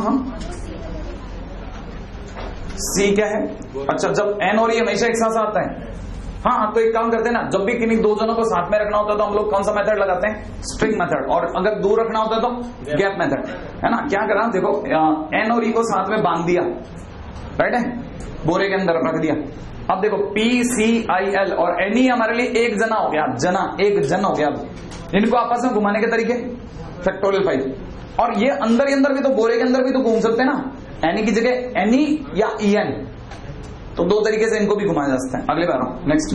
सी क्या है? अच्छा, जब एन और ई हमेशा एक साथ आता है, हाँ तो एक काम करते हैं ना, जब भी किन्हीं दो जनों को साथ में रखना होता है तो हम लोग कौन सा मेथड लगाते हैं? String method. और अगर दूर रखना होता है तो गैप मेथड, है ना। क्या करा, देखो एन और ई को साथ में बांध दिया, राइट है, बोरे के अंदर रख दिया। अब देखो पी सी आई एल और एन ई हमारे लिए एक जना हो गया, जना एक जन हो गया। अब इनको आपस में घुमाने के तरीके फैक्टोरियल 5, और ये अंदर ही अंदर भी तो, बोरे के अंदर भी तो घूम सकते हैं ना, एनी की जगह एनी या ई एन, तो दो तरीके से इनको भी घुमाया जा सकता है। अगले बार नेक्स्ट,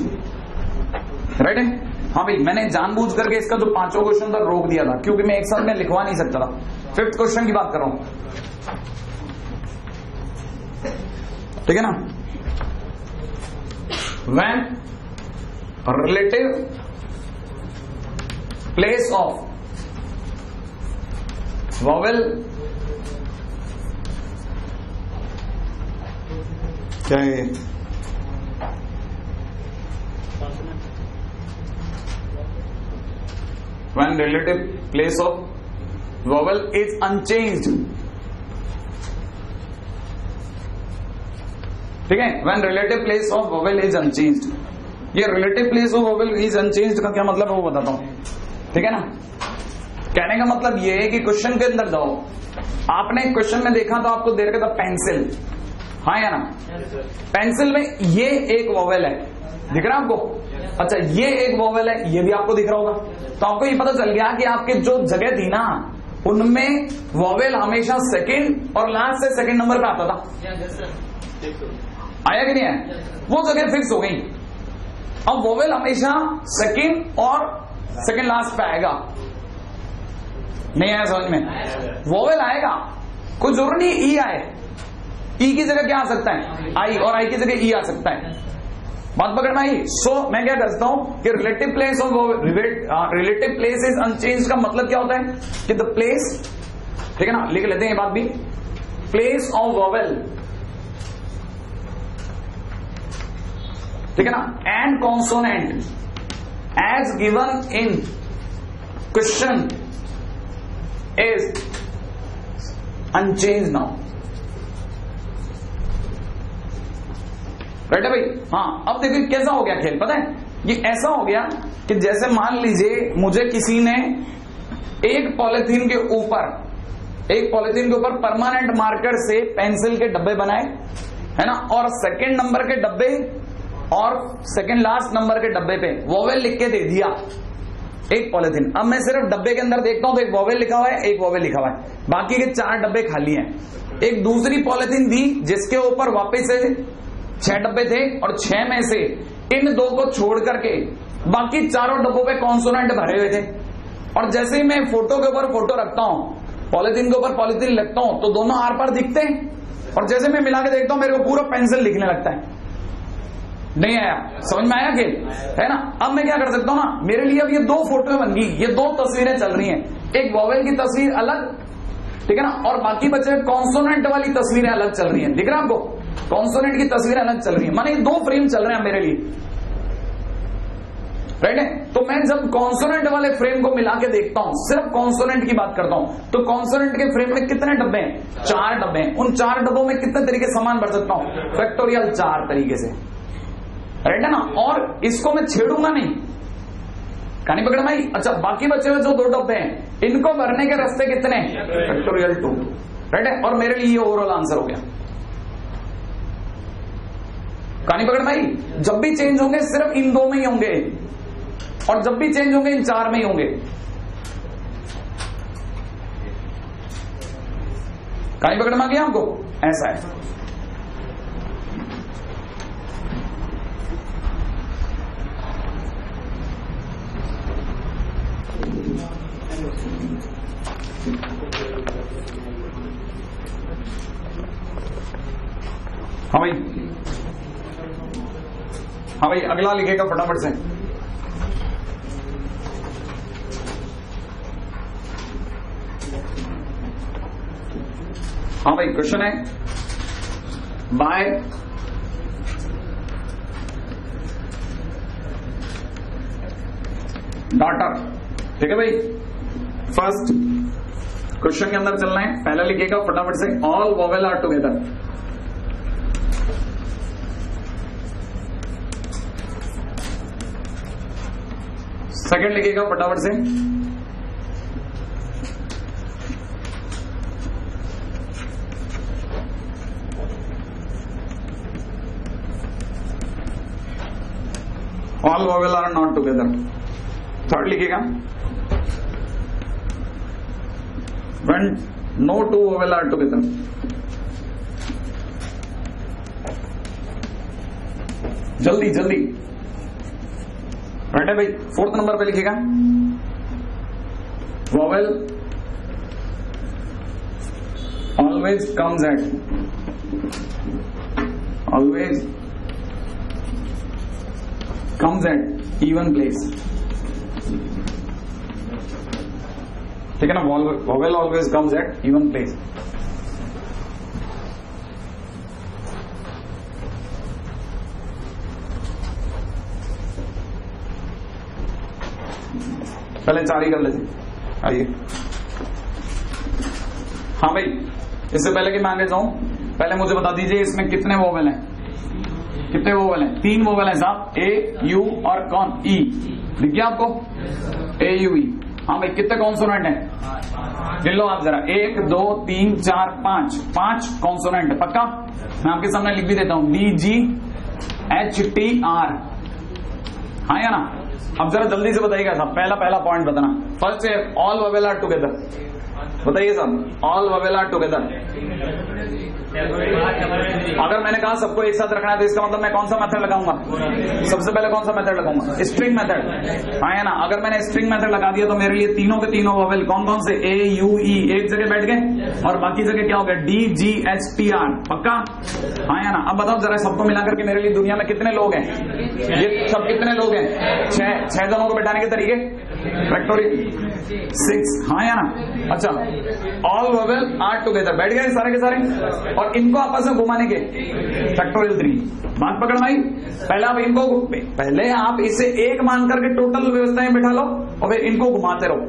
राइट है। हाँ भाई, मैंने जानबूझ करके इसका जो पांचों क्वेश्चन था रोक दिया था, क्योंकि मैं एक साथ में लिखवा नहीं सकता था। फिफ्थ क्वेश्चन की बात कर रहा हूं, ठीक है ना। When relative place of vowel क्या है, when relative place of vowel is unchanged, ठीक है। when relative place of vowel is unchanged, ये relative place of vowel is unchanged का क्या मतलब है वो बताता हूं, ठीक है ना। कहने का मतलब ये है कि क्वेश्चन के अंदर जाओ, आपने क्वेश्चन में देखा तो आपको दे रखा था पेंसिल, हाँ या ना। पेंसिल में ये एक वॉवेल है, दिख रहा है आपको? अच्छा, ये एक वॉवेल है, ये भी आपको दिख रहा होगा। तो आपको ये पता चल गया कि आपके जो जगह थी ना, उनमें वॉवेल हमेशा सेकंड और लास्ट से सेकंड नंबर पे आता था। आया कि नहीं है? वो जगह फिक्स हो गई। अब वॉवेल हमेशा सेकंड और सेकंड लास्ट पे आएगा। नहीं आया समझ में? वॉवेल आएगा, कोई जरूर नहीं ई आए, ई की जगह क्या आ सकता है? आई, और आई की जगह ई आ सकता है। बात पकड़ में आई? सो मैं क्या करता हूं कि relative place of relative place is unchange का मतलब क्या होता है कि द प्लेस, ठीक है ना, लिख लेते हैं ये बात भी, प्लेस ऑफ वॉवेल, ठीक है ना, and consonant as given in question is unchange now, right है भाई। हाँ, अब देखिए कैसा हो गया खेल, पता है? ये ऐसा हो गया कि जैसे मान लीजिए मुझे किसी ने एक पॉलिथीन के ऊपर परमानेंट मार्कर से पेंसिल के डब्बे बनाए, है ना, और सेकंड नंबर के डब्बे और सेकंड लास्ट नंबर के डब्बे पे वॉवेल लिख के दे दिया, एक पॉलिथीन। अब मैं सिर्फ डब्बे के अंदर देखता हूं तो एक वॉवेल लिखा हुआ है, एक वॉवेल लिखा हुआ है, बाकी के 4 डब्बे खाली हैं। एक दूसरी पॉलिथीन दी जिसके ऊपर वापस से 6 डब्बे थे, और 6 में से इन 2 को छोड़ करके बाकी चारों डब्बों पे कॉन्सोनेंट भरे हुए थे। और जैसे ही मैं फोटो के ऊपर फोटो रखता हूं, पॉलिथीन के ऊपर पॉलिथीन लगता हूं, तो दोनों आर पार दिखते हैं, और जैसे मैं मिला के देखता हूं मेरे को पूरा पेंसिल दिखने लगता है। नहीं आया समझ में? आया खेल, है ना। अब मैं क्या कर सकता हूं ना, मेरे लिए अब ये 2 फोटो बन गई, ये 2 तस्वीरें चल रही हैं, एक वॉवेल की तस्वीर अलग, ठीक है ना, और बाकी बचे कॉन्सोनेंट वाली तस्वीरें अलग चल रही हैं। दिख रहा है आपको? कॉन्सोनेंट की तस्वीरें अलग चल रही है, माने 2 फ्रेम चल रहे हैं मेरे लिए, राइट है। तो मैं जब कॉन्सोनेंट वाले फ्रेम को मिला के देखता हूं, सिर्फ कॉन्सोनेंट की बात करता हूं, तो कॉन्सोनेंट के फ्रेम में कितने डब्बे हैं? 4 डब्बे हैं। उन 4 डब्बों में कितने तरीके सामान भर सकता हूं? फैक्टोरियल 4 तरीके से, राइट है ना। और इसको मैं छेड़ूंगा नहीं, कहानी पकड़ में आई? अच्छा, बाकी बचे हुए जो 2 डब्बे हैं, इनको भरने के रास्ते कितने? फैक्टोरियल 2, राइट है। और मेरे लिए ये ओवरऑल आंसर हो गया। कहानी पकड़ में आई? जब भी चेंज होंगे सिर्फ इन 2 में ही होंगे, और जब भी चेंज होंगे इन 4 में ही होंगे। कहानी पकड़ में आ गया हमको? ऐसा है। हाँ भाई, हाँ भाई, अगला लिखेगा फटाफट से। हाँ भाई, क्वेश्चन है बाय डॉटर, ठीक है भाई। फर्स्ट क्वेश्चन के अंदर चलना है, पहला लिखेगा फटाफट से, all vowel are together, second लिखिएगा फटाफट से। All vowel are not together. Third लिखिएगा when no two vowel are together. जल्दी जल्दी राइट है भाई। फोर्थ नंबर पे लिखिएगा vowel always comes at even place. ठीक है ना, vowel always comes at even place. पहले 4 ही कर लेते। आइए हाँ भाई, इससे पहले कि मैं आगे जाऊं, पहले मुझे बता दीजिए इसमें कितने वोवेल हैं? कितने वोवेल हैं? 3 वोवेल हैं साहब, ए यू और कौन ई। दिख गया आपको? ए यू ई। हाँ भाई, कितने कॉन्सोनेंट हैं? गिन लो आप जरा। 1 2 3 4 5 कॉन्सोनेंट है। पक्का? मैं आपके सामने लिख भी देता हूं, D G H T R. हाँ या ना? अब जरा जल्दी से बताइएगा साहब, पहला पॉइंट बताना। फर्स्ट है ऑल वोवेल आर टुगेदर। बताइए साहब, ऑल वोवेल आर टुगेदर। अगर मैंने कहा सबको एक साथ रखना है तो इसका मतलब मैं कौन सा मेथड लगाऊंगा? सबसे पहले कौन सा मेथड लगाऊंगा? String method. हाँ ना? अगर मैंने स्ट्रिंग मेथड लगा दिया तो मेरे लिए तीनों के तीनों वोवेल कौन कौन से? ए यू ई एक जगह बैठ गए और बाकी जगह क्या हो गया? D G H T R. पक्का? हाँ या ना? अब बताओ जरा, सबको मिलाकर के मेरे लिए दुनिया में कितने लोग हैं? ये सब कितने लोग हैं? 6 जनों को बैठाने के तरीके फैक्टोरियल 6। हाँ या ना? अच्छा, ऑल वोवेल आर टुगेदर बैठ गए सारे के सारे और इनको आपस में घुमाने के फैक्टोरियल 3। बात पकड़ में आई? पहले आप इसे एक मान करके टोटल व्यवस्था में बैठा लो और फिर इनको घुमाते रहो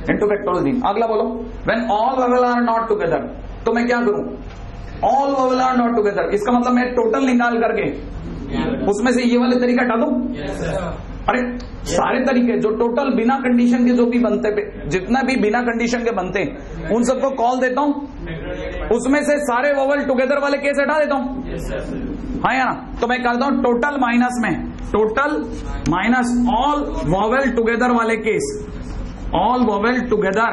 इनटू फैक्टोरियल 3। अगला बोलो, when all vowel are not together, तो मैं क्या करूं? All vowel are not together, इसका मतलब मैं टोटल निकाल करके उसमें से ये वाले तरीका हटा दूं? अरे सारे तरीके जो टोटल बिना कंडीशन के जो भी बनते, जितना भी बिना कंडीशन के बनते उन सबको कॉल देता हूं, उसमें से सारे वोवेल टुगेदर वाले केस हटा देता हूं। हाँ या ना? तो मैं करता हूं टोटल माइनस में, total minus all vowel together वाले केस, ऑल वोवेल टुगेदर,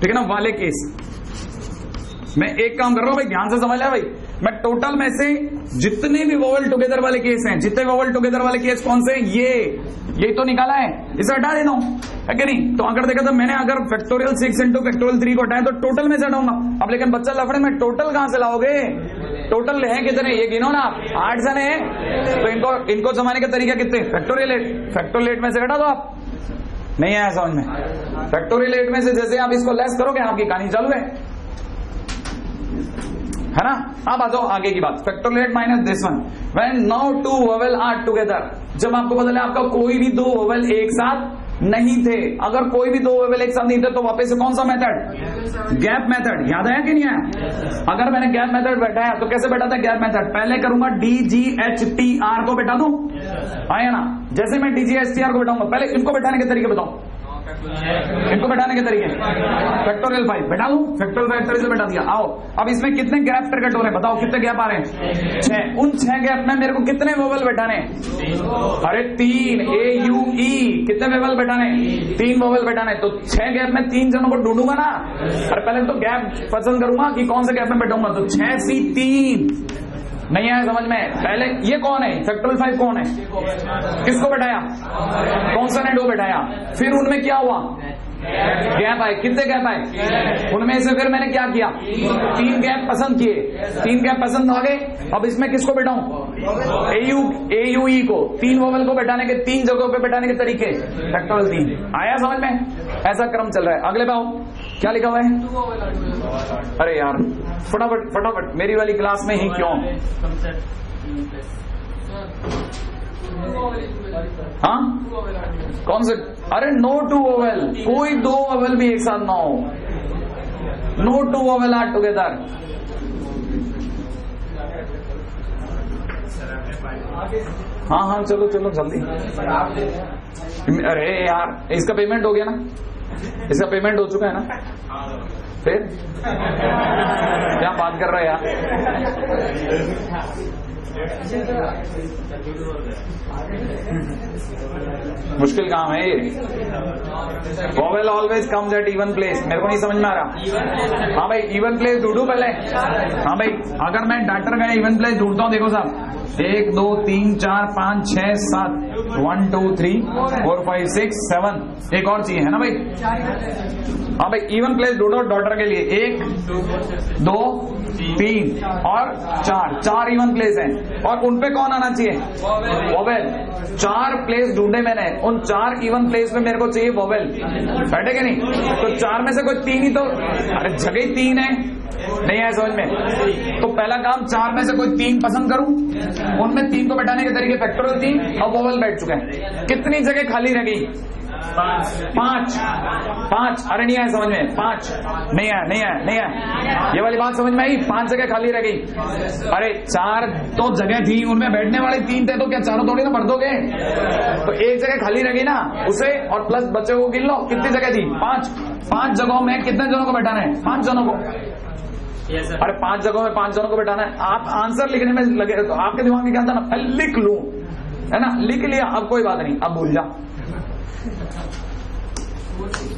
ठीक है ना, वाले केस। मैं एक काम कर रहा हूं भाई, ध्यान से समझ लिया भाई। मैं टोटल में से जितने भी वोवेल टुगेदर वाले केस हैं, जितने वोवेल टुगेदर वाले केस कौन से? ये तो निकाला है, इसे हटा देता हूं, है कि नहीं? तो अगर देखा तो मैंने अगर फैक्टोरियल 6 इंटू फैक्टोरियल 3 को हटाया तो टोटल में से हटाऊंगा। अब लेकिन बच्चा लफड़े में टोटल कहां से लाओगे? टोटल है कितने? ये गिनो ना, 8 जने हैं, तो इनको जमाने के तरीका कितने? फैक्टोरियल 8 में से हटा दो आप। नहीं आया समझ में? फैक्टोरियल 8 में से जैसे आप इसको लेस करोगे आपकी कहानी चालू है ना? अब आ जाओ आगे की बात। Factorial 8 minus this one, when no two vowel are together, जब आपको पता चले आपका कोई भी 2 वोवेल एक साथ नहीं थे। अगर कोई भी 2 वोवेल एक साथ नहीं थे तो वापस से कौन सा मेथड? Gap method. याद आया कि नहीं आया? अगर मैंने गैप मेथड बैठाया तो कैसे बैठा था गैप मेथड? पहले करूंगा D G H T R को बैठा दूं, आया ना? जैसे मैं D G H T R को बैठाऊंगा, पहले इनको बैठाने के तरीके बताओ, इनको बैठाने के तरीके। फैक्टोरियल 5 बैठा दूं, फैक्टोरियल 5 तरीके से बैठा दिया। आओ अब इसमें कितने गैप प्रकट हो रहे हैं? बताओ कितने गैप आ रहे हैं? 6। उन 6 गैप में मेरे को कितने वोवेल बैठाने? अरे 3। ए यू ई कितने वोवेल बैठाने? 3 वोवेल बैठाने। तो 6 गैप में 3 जनों को ढूंढूंगा ना। अरे पहले तो गैप पसंद करूंगा कि कौन से गैप में बैठाऊंगा, तो 6 C 3। नहीं आया समझ में? पहले ये कौन है? फैक्टोरियल 5 कौन है? किसको बैठाया? कॉन्सोनेंट को बैठाया। फिर उनमें क्या हुआ? गैप आए। कितने गैप आए? उनमें से फिर मैंने क्या किया? 3 गैप पसंद किए। 3 गैप पसंद आ गए। अब इसमें किसको बैठाऊं? ए यू ई को। 3 वोवेल को बैठाने के 3 जगहों पे बैठाने के तरीके फैक्टोरियल 3। आया समझ में? ऐसा क्रम चल रहा है। अगले पाओ क्या लिखा हुआ है? अरे यार फटाफट फटाफट, मेरी वाली क्लास में ही क्यों? हाँ कौन से? अरे नो टू वोवेल, कोई 2 वोवेल भी एक साथ ना हो। No two vowel are together. हाँ हाँ चलो चलो जल्दी। अरे यार इसका पेमेंट हो गया ना, इसका पेमेंट हो चुका है ना, फिर क्या बात कर रहे हैं यार। मुश्किल काम है ये। Vowel always comes at even place, मेरे को नहीं समझ में आ रहा। हाँ भाई इवन प्लेस ढूंढू पहले। हाँ भाई अगर मैं डाक्टर का इवन प्लेस ढूंढता हूँ, देखो साहब 1 2 3 4 5 6 7 1 2 3 4 5 6 7, एक और चाहिए है ना भाई। हाँ भाई इवन प्लेस ढूंढो डॉटर के लिए, 1 2 3 और 4 इवन प्लेस हैं, और उनपे कौन आना चाहिए? वोवेल। 4 प्लेस ढूंढे मैंने, उन 4 इवन प्लेस में मेरे को चाहिए वोवेल, बैठे कि नहीं? तो 4 में से कोई 3 ही तो, अरे जगह ही 3 है, नहीं है समझ में? तो पहला काम 4 में से कोई 3 पसंद करूं, उनमें 3 को बैठाने के तरीके फैक्टोरियल 3 और वोवेल बैठ चुके हैं। कितनी जगह खाली रह गई? 5। अरे नहीं आया समझ में? 5 नहीं आया। ये वाली बात समझ में आई? 5 जगह खाली रह गई। अरे 4 तो जगह थी, उनमें बैठने वाले 3 थे, तो क्या चारों थोड़ी ना भर दोगे? तो एक जगह खाली रह गई ना, उसे और प्लस बच्चे को गिन लो, कितनी जगह थी? 5 जगहों में कितने जनों को बैठाना है? 5 जनों को। अरे 5 जगहों में 5 जनों को बैठाना है। आप आंसर लिखने में लगे तो आपके दिमाग में क्या था ना, लिख लूं, है ना, लिख लिया, अब कोई बात नहीं, अब भूल जा।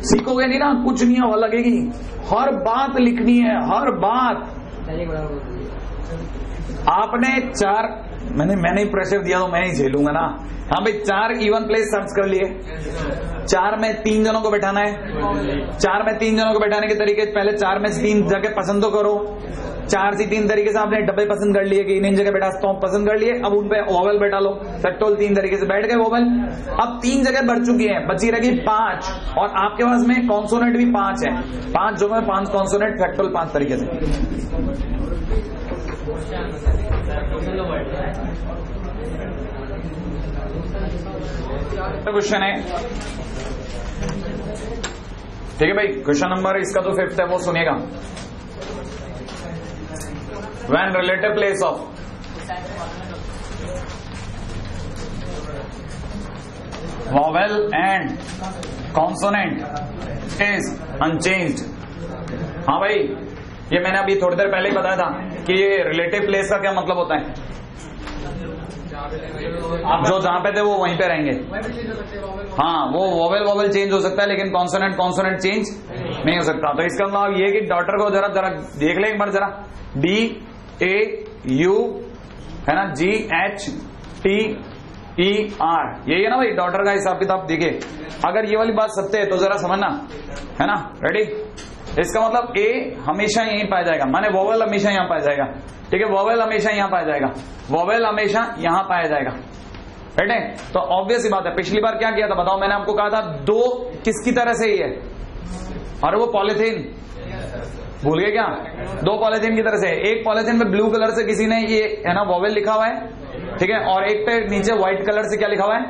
सीखोगे नहीं ना, कुछ नहीं हवा लगेगी, हर बात लिखनी है, हर बात। आपने 4, मैंने ही प्रेशर दिया तो मैं ही झेलूंगा ना। हाँ भाई 4 इवन प्लेस सर्च कर लिए, 4 में 3 जनों को बैठाना है। 4 में 3 जनों को बैठाने के तरीके, पहले 4 में से 3 जगह पसंद तो करो। 4 से 3 तरीके से आपने डब्बे पसंद कर लिए कि इन जगह बैठा सकता हूं, पसंद कर लिए। अब उन पे वोवेल बैठा लो, फैक्टोरियल 3 तरीके से बैठ गए वोवेल। अब 3 जगह बढ़ चुकी है, बची रही 5, और आपके पास में कॉन्सोनेंट भी 5 है। 5 जो है 5 कॉन्सोनेंट फैक्टोरियल 5 तरीके से। क्वेश्चन है, ठीक है भाई। क्वेश्चन नंबर इसका तो 5th है, वो सुनिएगा। When relative place of vowel and consonant is unchanged। हाँ भाई ये मैंने अभी थोड़ी देर पहले ही बताया था कि ये रिलेटिव प्लेस का क्या मतलब होता है। जो जहां पे थे वो वहीं पे रहेंगे। हाँ वो वोवेल चेंज हो सकता है, लेकिन कॉन्सोनेंट चेंज नहीं हो सकता। तो इसका मतलब ये कि डॉटर को जरा देख ले एक बार जरा, DAU है ना, GHTER, यही है ना भाई डॉटर का हिसाब किताब। देखिए अगर ये वाली बात सत्य है तो जरा समझना, है ना, रेडी। इसका मतलब A हमेशा यहीं पाया जाएगा, माने वोवेल हमेशा यहां पाया जाएगा, ठीक है, वोवेल हमेशा यहां पाया जाएगा, वोवेल हमेशा यहां पाया जाएगा, राइट है। तो ऑब्वियस ही बात है, पिछली बार क्या किया था बताओ, मैंने आपको कहा था 2 किसकी तरह से ही है, और वो पॉलिथीन, भूल गए क्या? 2 पॉलिथीन की तरह से। एक पॉलिथीन में ब्लू कलर से किसी ने ये है ना वोवेल लिखा हुआ है, ठीक है, और एक पे नीचे व्हाइट कलर से क्या लिखा हुआ है,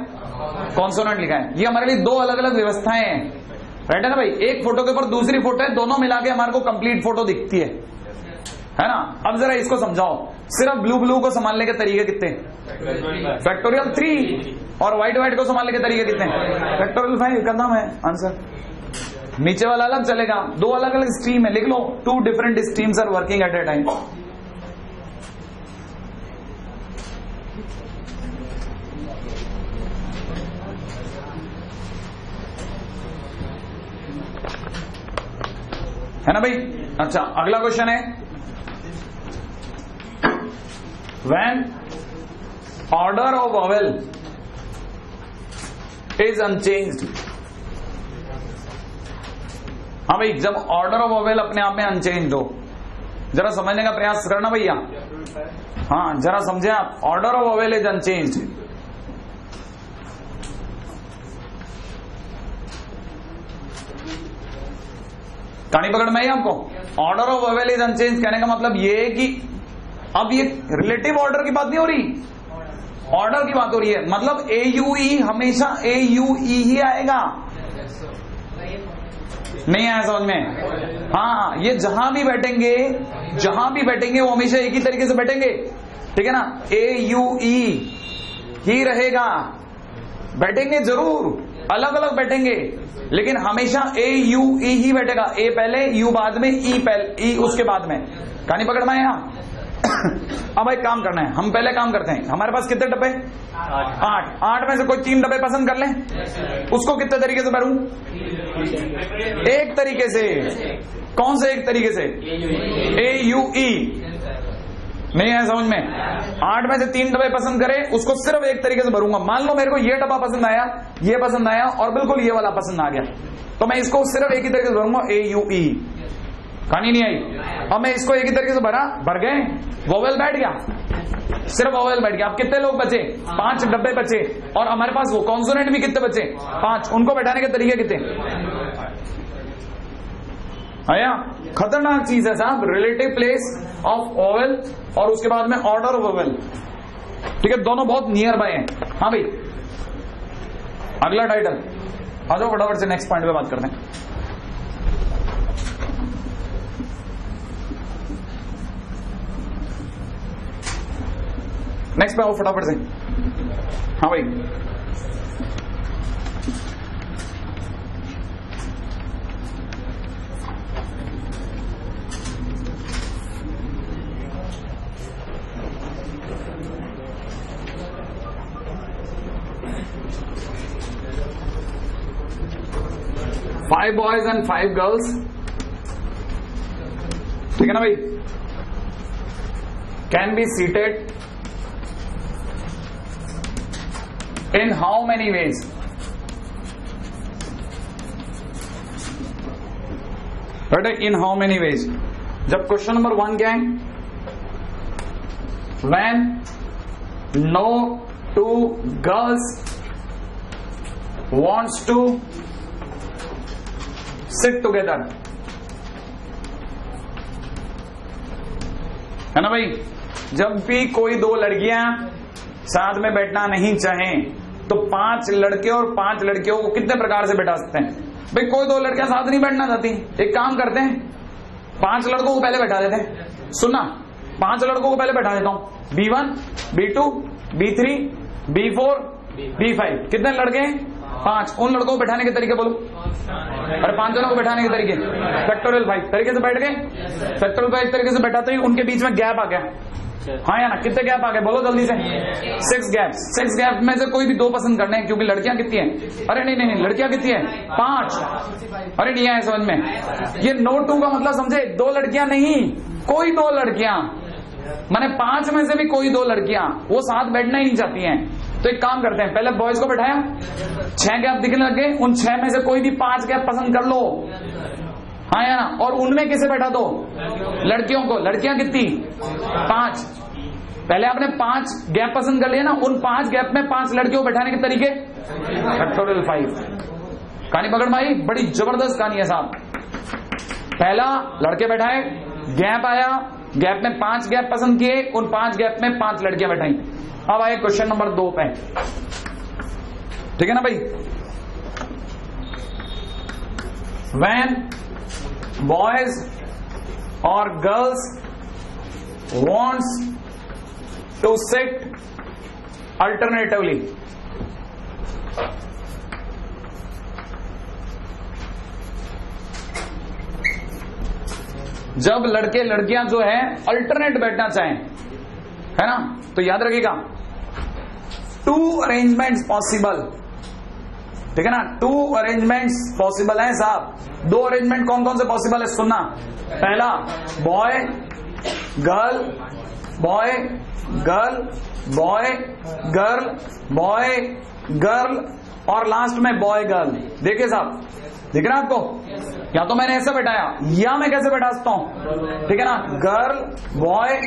कॉन्सोनेंट लिखा है। ये हमारे लिए 2 अलग अलग व्यवस्थाएं हैं, राइट है ना भाई। एक फोटो के ऊपर दूसरी फोटो है, दोनों मिला के हमारे को कंप्लीट फोटो दिखती है ना। अब जरा इसको समझाओ, सिर्फ ब्लू को संभालने के तरीके कितने? फैक्टोरियल 3। और व्हाइट को संभालने के तरीके कितने? फैक्टोरियल 5 का नाम है आंसर। नीचे वाला अलग चलेगा, 2 अलग अलग स्ट्रीम है, लिख लो 2 different streams are working at a time. है ना भाई। अच्छा अगला क्वेश्चन है, when order of vowel is unchanged. हाँ भाई जब ऑर्डर ऑफ वोवेल अपने आप में अनचेंज हो, जरा समझने का प्रयास करना भैया। हाँ जरा समझे आप, order of vowel is unchanged. कहानी पकड़ में आई आपको? Order of vowel is unchange कहने का मतलब ये है कि अब ये रिलेटिव ऑर्डर की बात नहीं हो रही, ऑर्डर की बात हो रही है। मतलब AUE हमेशा AUE ही आएगा, नहीं आया समझ में? हाँ ये जहां भी बैठेंगे वो हमेशा एक ही तरीके से बैठेंगे। ठीक है ना, AUE ही रहेगा। बैठेंगे जरूर, अलग अलग बैठेंगे, लेकिन हमेशा AUE ही बैठेगा। ए पहले, यू बाद में, ई पहले, ई उसके बाद में। कहानी पकड़ में यहां। अब एक काम करना है, हम पहले काम करते हैं। हमारे पास कितने डब्बे? 8। 8 में से कोई 3 डब्बे पसंद कर लें। उसको कितने तरीके से भरूं? एक तरीके से। कौन से एक तरीके से? AUE। नहीं है समझ में? 8 में से 3 डब्बे पसंद करे, उसको सिर्फ एक तरीके से भरूंगा। मान लो मेरे को ये डब्बा पसंद आया, ये पसंद आया, और बिल्कुल ये वाला पसंद आ गया, तो मैं इसको सिर्फ एक ही तरीके से भरूंगा, AUE। कहानी नहीं आई। अब मैं इसको एक ही तरीके से भर गए, वोवेल बैठ गया, सिर्फ वोवेल बैठ गया। अब कितने लोग बचे? 5 डब्बे बचे, और हमारे पास वो कॉन्सोनेंट भी कितने बचे? 5। उनको बैठाने के तरीके कितने आया? खतरनाक चीज है साहब, रिलेटिव प्लेस ऑफ वोवेल और उसके बाद में ऑर्डर ऑफ वोवेल। ठीक है, दोनों बहुत नियर बाय हैं। हाँ भाई, अगला टाइटल आ जाओ फटाफट से, नेक्स्ट पॉइंट पे बात करते हैं। नेक्स्ट पे आओ फटाफट से। हाँ भाई, फाइव बॉयज एंड 5 गर्ल्स। ठीक है ना भाई? Can be seated in how many ways? बेटे in how many ways? जब क्वेश्चन नंबर 1 क्या है? when no 2 girls wants to sit together, है ना भाई? जब भी कोई 2 लड़कियां साथ में बैठना नहीं चाहें, तो 5 लड़के और 5 लड़कियों को कितने प्रकार से बैठा सकते हैं? भाई कोई 2 लड़कियां साथ नहीं बैठना चाहती, एक काम करते हैं, 5 लड़कों को पहले बैठा देते हैं। सुनना, 5 लड़कों को पहले बैठा देता हूं। B1, B2, B3, B4, B5। कितने लड़के? 5। उन लड़कों को बैठाने के तरीके बोलो। अरे 5 जनों को बैठाने के तरीके फैक्टोरियल 5 तरीके से बैठ गए। फैक्टोरियल 5 तरीके से बैठाते ही उनके बीच में गैप आ गया। हाँ या ना? कितने गैप आ गए बोलो जल्दी से? 6 गैप। 6 गैप में से कोई भी 2 पसंद करने हैं, क्योंकि लड़कियां कितनी हैं? अरे नहीं नहीं नहीं, लड़कियां कितनी हैं? 5। अरे नहीं आया समझ में? ये No 2 का मतलब समझे? 2 लड़कियां नहीं, कोई 2 लड़कियां, माने 5 में से भी कोई 2 लड़कियां वो साथ बैठना ही नहीं चाहती हैं। तो एक काम करते हैं, पहले बॉयज को बैठाया, 6 गैप दिखने लगे, उन 6 में से कोई भी 5 गैप पसंद कर लो। हाँ या ना? और उनमें किसे बैठा दो? लड़कियों को। लड़कियां कितनी? 5। पहले आपने 5 गैप पसंद कर लिया ना, उन 5 गैप में 5 लड़कियों को बैठाने के तरीके फैक्टोरियल 5। कहानी पकड़ में आई? बड़ी जबरदस्त कहानी है साहब। पहला लड़के बैठाए, गैप आया, गैप में 5 गैप पसंद किए, उन 5 गैप में 5 लड़कियां बैठाई। अब आए क्वेश्चन नंबर 2 पे। ठीक है ना भाई? When boys or girls wants to sit alternatively, जब लड़के लड़कियां जो है अल्टरनेट बैठना चाहें, है ना, तो याद रखिएगा 2 अरेंजमेंट्स पॉसिबल। ठीक है ना? 2 अरेंजमेंट्स पॉसिबल हैं साहब। 2 अरेंजमेंट कौन कौन से पॉसिबल है? सुनना, पहला boy girl, boy girl, boy girl, boy girl, और लास्ट में बॉय गर्ल। देखिए साहब, दिख रहा है आपको? या तो मैंने ऐसे बैठाया, या मैं कैसे बैठा सकता हूं? ठीक है ना? गर्ल बॉय,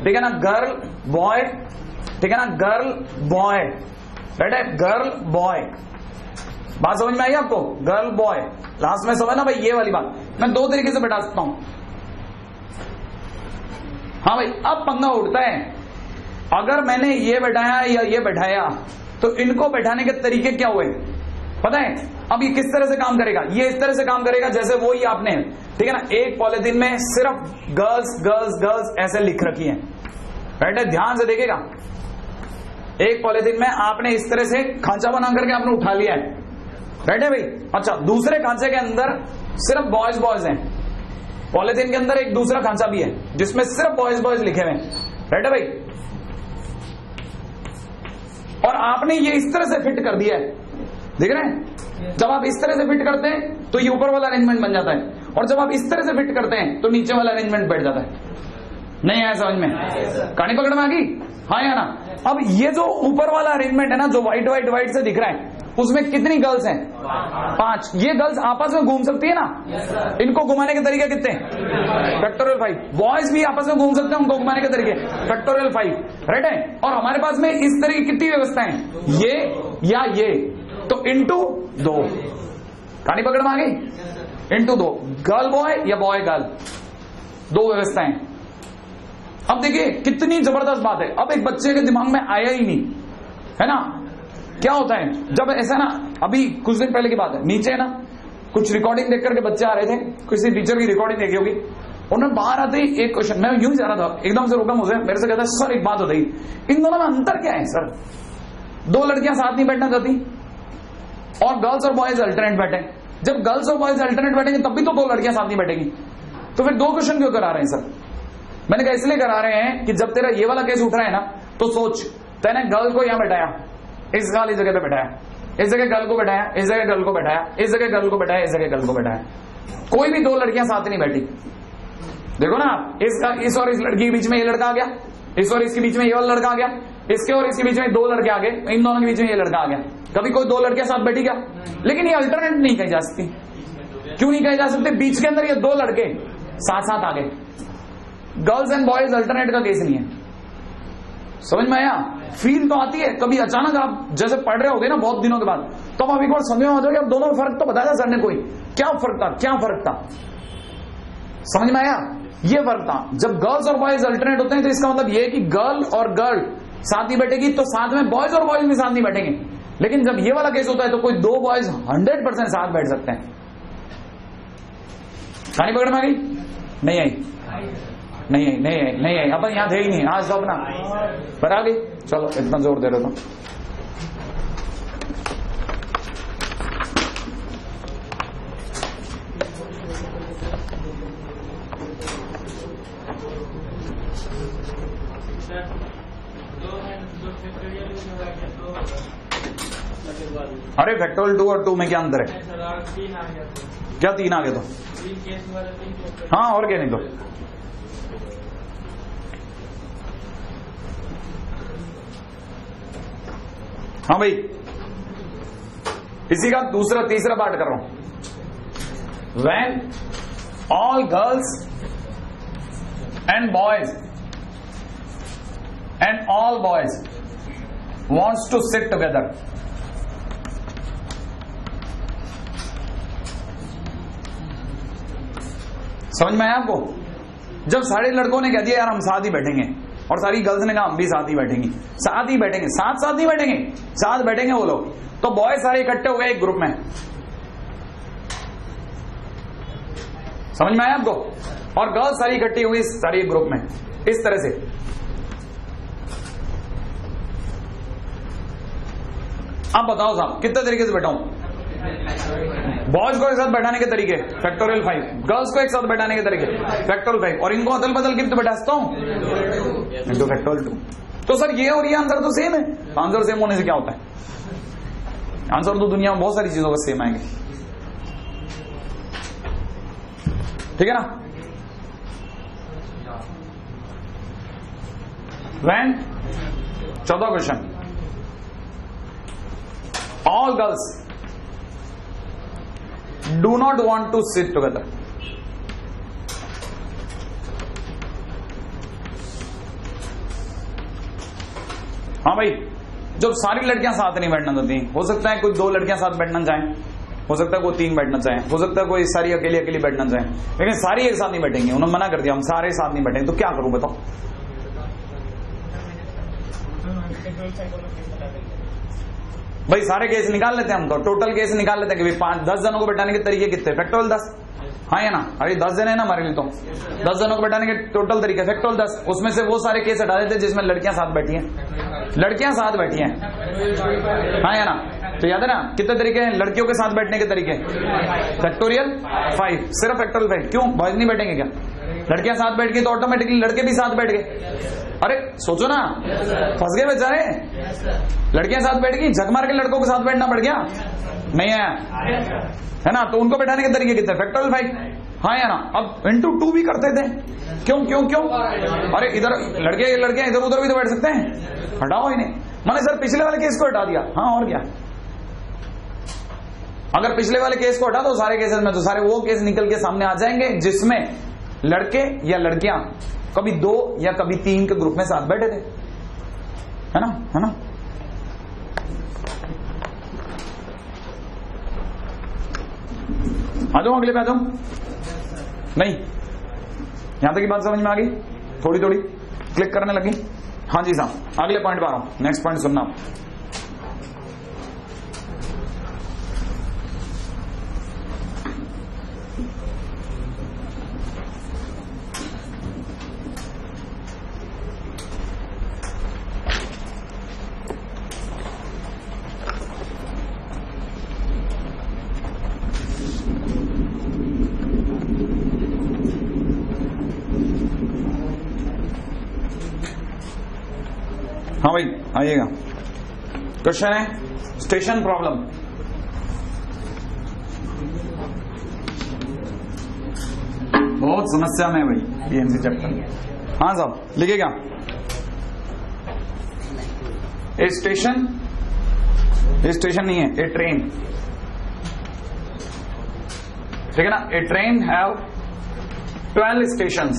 ठीक है ना? गर्ल बॉय, ठीक है ना? गर्ल बॉय, बैठे गर्ल बॉय। बात समझ में आई आपको? गर्ल बॉय, लास्ट में समझ ना भाई, ये वाली बात मैं 2 तरीके से बैठा सकता हूं। हाँ भाई, अब पंगा उठता है, अगर मैंने ये बैठाया या ये बैठाया, तो इनको बैठाने के तरीके क्या हुए पता है? अब ये किस तरह से काम करेगा? ये इस तरह से काम करेगा जैसे वो ही आपने, ठीक है ना, एक पॉलिथीन में सिर्फ गर्ल्स गर्ल्स गर्ल्स ऐसे लिख रखी है। राइट है, ध्यान से देखिएगा। एक पॉलिथीन में आपने इस तरह से खांचा बना करके आपने उठा लिया है, राइट है भाई। अच्छा, दूसरे खांचे के अंदर सिर्फ बॉयज बॉयज हैं, पॉलिथीन के अंदर एक दूसरा खांचा भी है जिसमें सिर्फ बॉयज बॉयज लिखे हुए हैं, राइट है भाई। और आपने ये इस तरह से फिट कर दिया है, देख रहे हैं। जब आप इस तरह से फिट करते हैं तो ये ऊपर वाला अरेंजमेंट बन जाता है, और जब आप इस तरह से फिट करते हैं तो नीचे वाला अरेंजमेंट बैठ जाता है। नहीं आया समझ में? कहानी पकड़ में आ गई? हाँ या ना? अब ये जो ऊपर वाला अरेंजमेंट है ना, जो व्हाइट व्हाइट व्हाइट से दिख रहा है, उसमें कितनी गर्ल्स हैं? 5। ये गर्ल्स आपस में घूम सकती है ना? इनको घुमाने के तरीके कितने? फैक्टोरियल 5। बॉयज भी आपस में घूम सकते हैं, उनको घुमाने के तरीके फैक्टोरियल 5, राइट है। और हमारे पास में इस तरह की कितनी व्यवस्थाएं, ये या ये, तो इंटू 2। कहानी पकड़ में आ गई? इंटू 2, गर्ल बॉय या बॉय गर्ल, 2 व्यवस्थाएं। अब देखिए कितनी जबरदस्त बात है। अब एक बच्चे के दिमाग में आया ही नहीं, है ना? क्या होता है जब ऐसा ना, अभी कुछ दिन पहले की बात है, नीचे है ना कुछ रिकॉर्डिंग देख करके बच्चे आ रहे थे, किसी टीचर की रिकॉर्डिंग देखी होगी, उन्होंने बाहर आते ही एक क्वेश्चन, मैं यूं ही जा रहा था, एकदम से रुका मुझे, मेरे से कहता है सर एक बात बताइए, इन दोनों में अंतर क्या है सर? 2 लड़कियां साथ नहीं बैठना चाहती और गर्ल्स और बॉयज अल्टरनेट बैठे। जब गर्ल्स और बॉयज अल्टरनेट बैठेंगे तब भी तो 2 लड़कियां साथ नहीं बैठेगी, तो फिर 2 क्वेश्चन क्यों करा रहे हैं सर? मैंने कहा इसलिए करा रहे हैं कि जब तेरा ये वाला केस उठ रहा है ना, तो सोच, तैने गर्ल को यहां बैठाया, इस वाली जगह पे बैठाया, इस जगह गर्ल को बैठाया, इस जगह गर्ल को बैठाया, इस जगह गर्ल को बैठाया, इस जगह गर्ल को बैठाया, कोई भी 2 लड़कियां साथ नहीं बैठी। देखो ना आप, इस और इस लड़की के बीच में ये लड़का आ गया, इस और इसके बीच में ये वाला लड़का आ गया, इसके और इसके बीच में 2 लड़के आ गए, इन दोनों के बीच में ये लड़का आ गया। कभी कोई 2 लड़कियां साथ बैठी क्या? लेकिन ये अल्टरनेट नहीं कही जा सकती। क्यों नहीं कही जा सकती? बीच के अंदर ये 2 लड़के साथ साथ आ गए। गर्ल्स एंड बॉयज अल्टरनेट का केस नहीं है। समझ में आया? फील तो आती है कभी अचानक आप जैसे पढ़ रहे होगे ना बहुत दिनों के बाद, तो आप एक बार समझ में आ जाओगे, अब दोनों में फर्क तो बताया सर ने, कोई क्या फर्क था, क्या फर्क था? समझ में आया? ये फर्क था। जब गर्ल्स और बॉयज अल्टरनेट होते हैं तो इसका मतलब ये है कि गर्ल और गर्ल साथ नहीं बैठेगी, तो साथ में बॉयज और बॉयज भी साथ नहीं बैठेंगे। लेकिन जब ये वाला केस होता है तो कोई 2 बॉयज 100% साथ बैठ सकते हैं। कहानी पकड़ में आ गई? नहीं आई? नहीं आई। अपन यहां थे ही नहीं आज, तो अपना पर आ गई। चलो इतना जोर दे रहे तो अरे फैक्टोरियल 2 और 2 में क्या अंतर है? क्या 3 आ गए तो? हाँ और क्या, नहीं तो हाँ भाई, इसी का तीसरा पार्ट कर रहा हूं। When all girls and boys and all boys wants to sit together, समझ में आया आपको? जब सारे लड़कों ने कह दिया यार हम साथ ही बैठेंगे, और सारी गर्ल्स ने कहा हम भी साथ ही बैठेंगे, साथ ही बैठेंगे, साथ नहीं बैठेंगे, साथ बैठेंगे वो लोग, तो बॉयज सारे इकट्ठे हो गए एक ग्रुप में। समझ में आया आपको? और गर्ल्स सारी इकट्ठी हुई सारी एक ग्रुप में, इस तरह से। अब बताओ साहब कितने तरीके से बैठाऊं? बॉयज को एक साथ बैठाने के तरीके फैक्टोरियल 5, गर्ल्स को एक साथ बैठाने के तरीके फैक्टोरियल 5, और इनको अदल बदल के बैठाता हूं इंटू फैक्टोरियल 2। तो सर ये और ये आंसर तो सेम है। आंसर सेम होने से क्या होता है? आंसर तो दुनिया में बहुत सारी चीजों का सेम आएंगे, ठीक है ना? When 14 question, all girls do not want to sit together. हाँ भाई, जब सारी लड़कियां साथ नहीं बैठना चाहती, हो सकता है कोई 2 लड़कियां साथ बैठना चाहें, हो सकता है कोई 3 बैठना चाहें, हो सकता है कोई सारी अकेली बैठना चाहें, लेकिन सारी एक साथ नहीं बैठेंगी। उन्होंने मना कर दिया हम सारे साथ नहीं बैठेंगे, तो क्या करूं बताओ? भाई सारे केस निकाल लेते हैं हम, तो टोटल केस निकाल लेते हैं कि 5-10 जनों को बैठाने के तरीके कितने? फैक्टोरियल 10। हाँ या ना? अरे 10 जने हैं ना हमारे लिए, तो 10 जनों को बैठाने के टोटल तरीके फैक्टोरियल 10, उसमें से वो सारे केस हटा देते जिसमें लड़कियां साथ बैठी हैं, लड़कियां साथ बैठी हैं, हाँ या ना? तो याद है ना कितने तरीके हैं लड़कियों के साथ बैठने के तरीके? फैक्टोरियल 5, सिर्फ फैक्टोरियल 5। क्यों बॉयज नहीं बैठेंगे क्या? लड़कियां साथ बैठ गई तो ऑटोमेटिकली लड़के भी साथ बैठ गए। अरे सोचो ना, फंस गए बेचारे। लड़कियां साथ बैठ गई, झक मार के लड़कों के साथ बैठना पड़ गया, नहीं है ना? तो उनको बैठाने के तरीके कितने? फैक्टोरियल 5, हाँ या ना? अब इंटू 2 भी करते थे। क्यों क्यों क्यों? अरे इधर लड़कियां इधर उधर भी तो बैठ सकते हैं, हटाओ इन्हें। मैंने सर पिछले वाले केस को हटा दिया, हाँ और क्या? अगर पिछले वाले केस को हटा दो सारे केसेस में, तो सारे वो केस निकल के सामने आ जाएंगे जिसमें लड़के या लड़कियां कभी 2 या कभी 3 के ग्रुप में साथ बैठे थे, है ना? है ना? आ जाओ अगले पे आ जाओ। नहीं, यहां तक की बात समझ में आ गई? थोड़ी थोड़ी क्लिक करने लगी? हाँ जी साहब, अगले पॉइंट पर आ रहा हूं। नेक्स्ट पॉइंट सुनना। हाँ भाई आइएगा। क्वेश्चन है स्टेशन प्रॉब्लम। बहुत समस्या में भाई पीएनसी चैप्टर। हाँ साहब लिखिएगा। ए स्टेशन नहीं है, ए ट्रेन, ठीक है ना? ए ट्रेन हैव 12 स्टेशंस,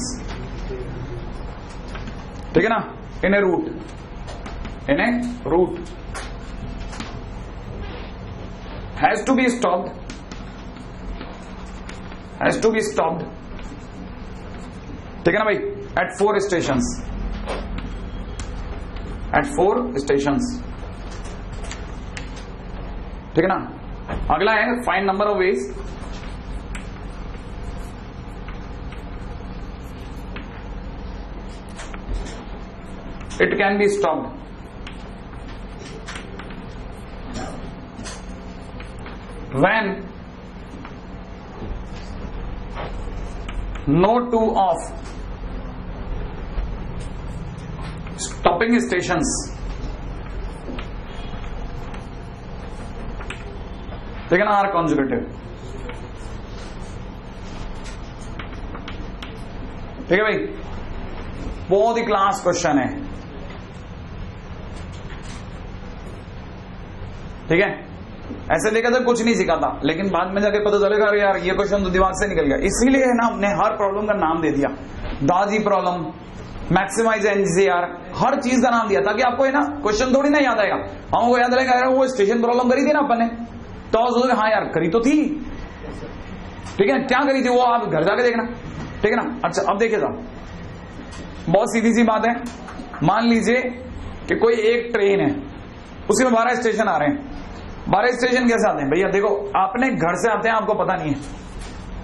ठीक है ना? इन ए root, in a route has to be stopped, ठीक है ना भाई? at 4 stations, ठीक है ना? अगला है find number of veg. It can be stopped when no 2 of stopping stations, ठीक है ना? आर कॉन्जुगेटिव, ठीक है भाई? बहुत ही क्लास क्वेश्चन है, ठीक है? ऐसे देखा था कुछ नहीं सीखा था, लेकिन बाद में जाके पता चलेगा अरे यार ये क्वेश्चन तो दिमाग से निकल गया। इसीलिए है ना हमने हर प्रॉब्लम का नाम दे दिया, दाजी प्रॉब्लम, मैक्सिमाइज एनसीआर, हर चीज का नाम दिया ताकि आपको है ना क्वेश्चन थोड़ी ना याद आएगा, हमको याद रहेगा यार वो स्टेशन प्रॉब्लम करी थी ना अपन ने, तो सोचोगे हाँ यार करी तो थी, ठीक है? क्या करी थी वो आप घर जाके देखना, ठीक है ना? अच्छा अब देखिए साहब, बहुत सीधी सी बात है। मान लीजिए कि कोई एक ट्रेन है, उसमें 12 स्टेशन आ रहे हैं। 12 स्टेशन कैसे आते हैं भैया? देखो आपने घर से आते हैं, आपको पता नहीं है,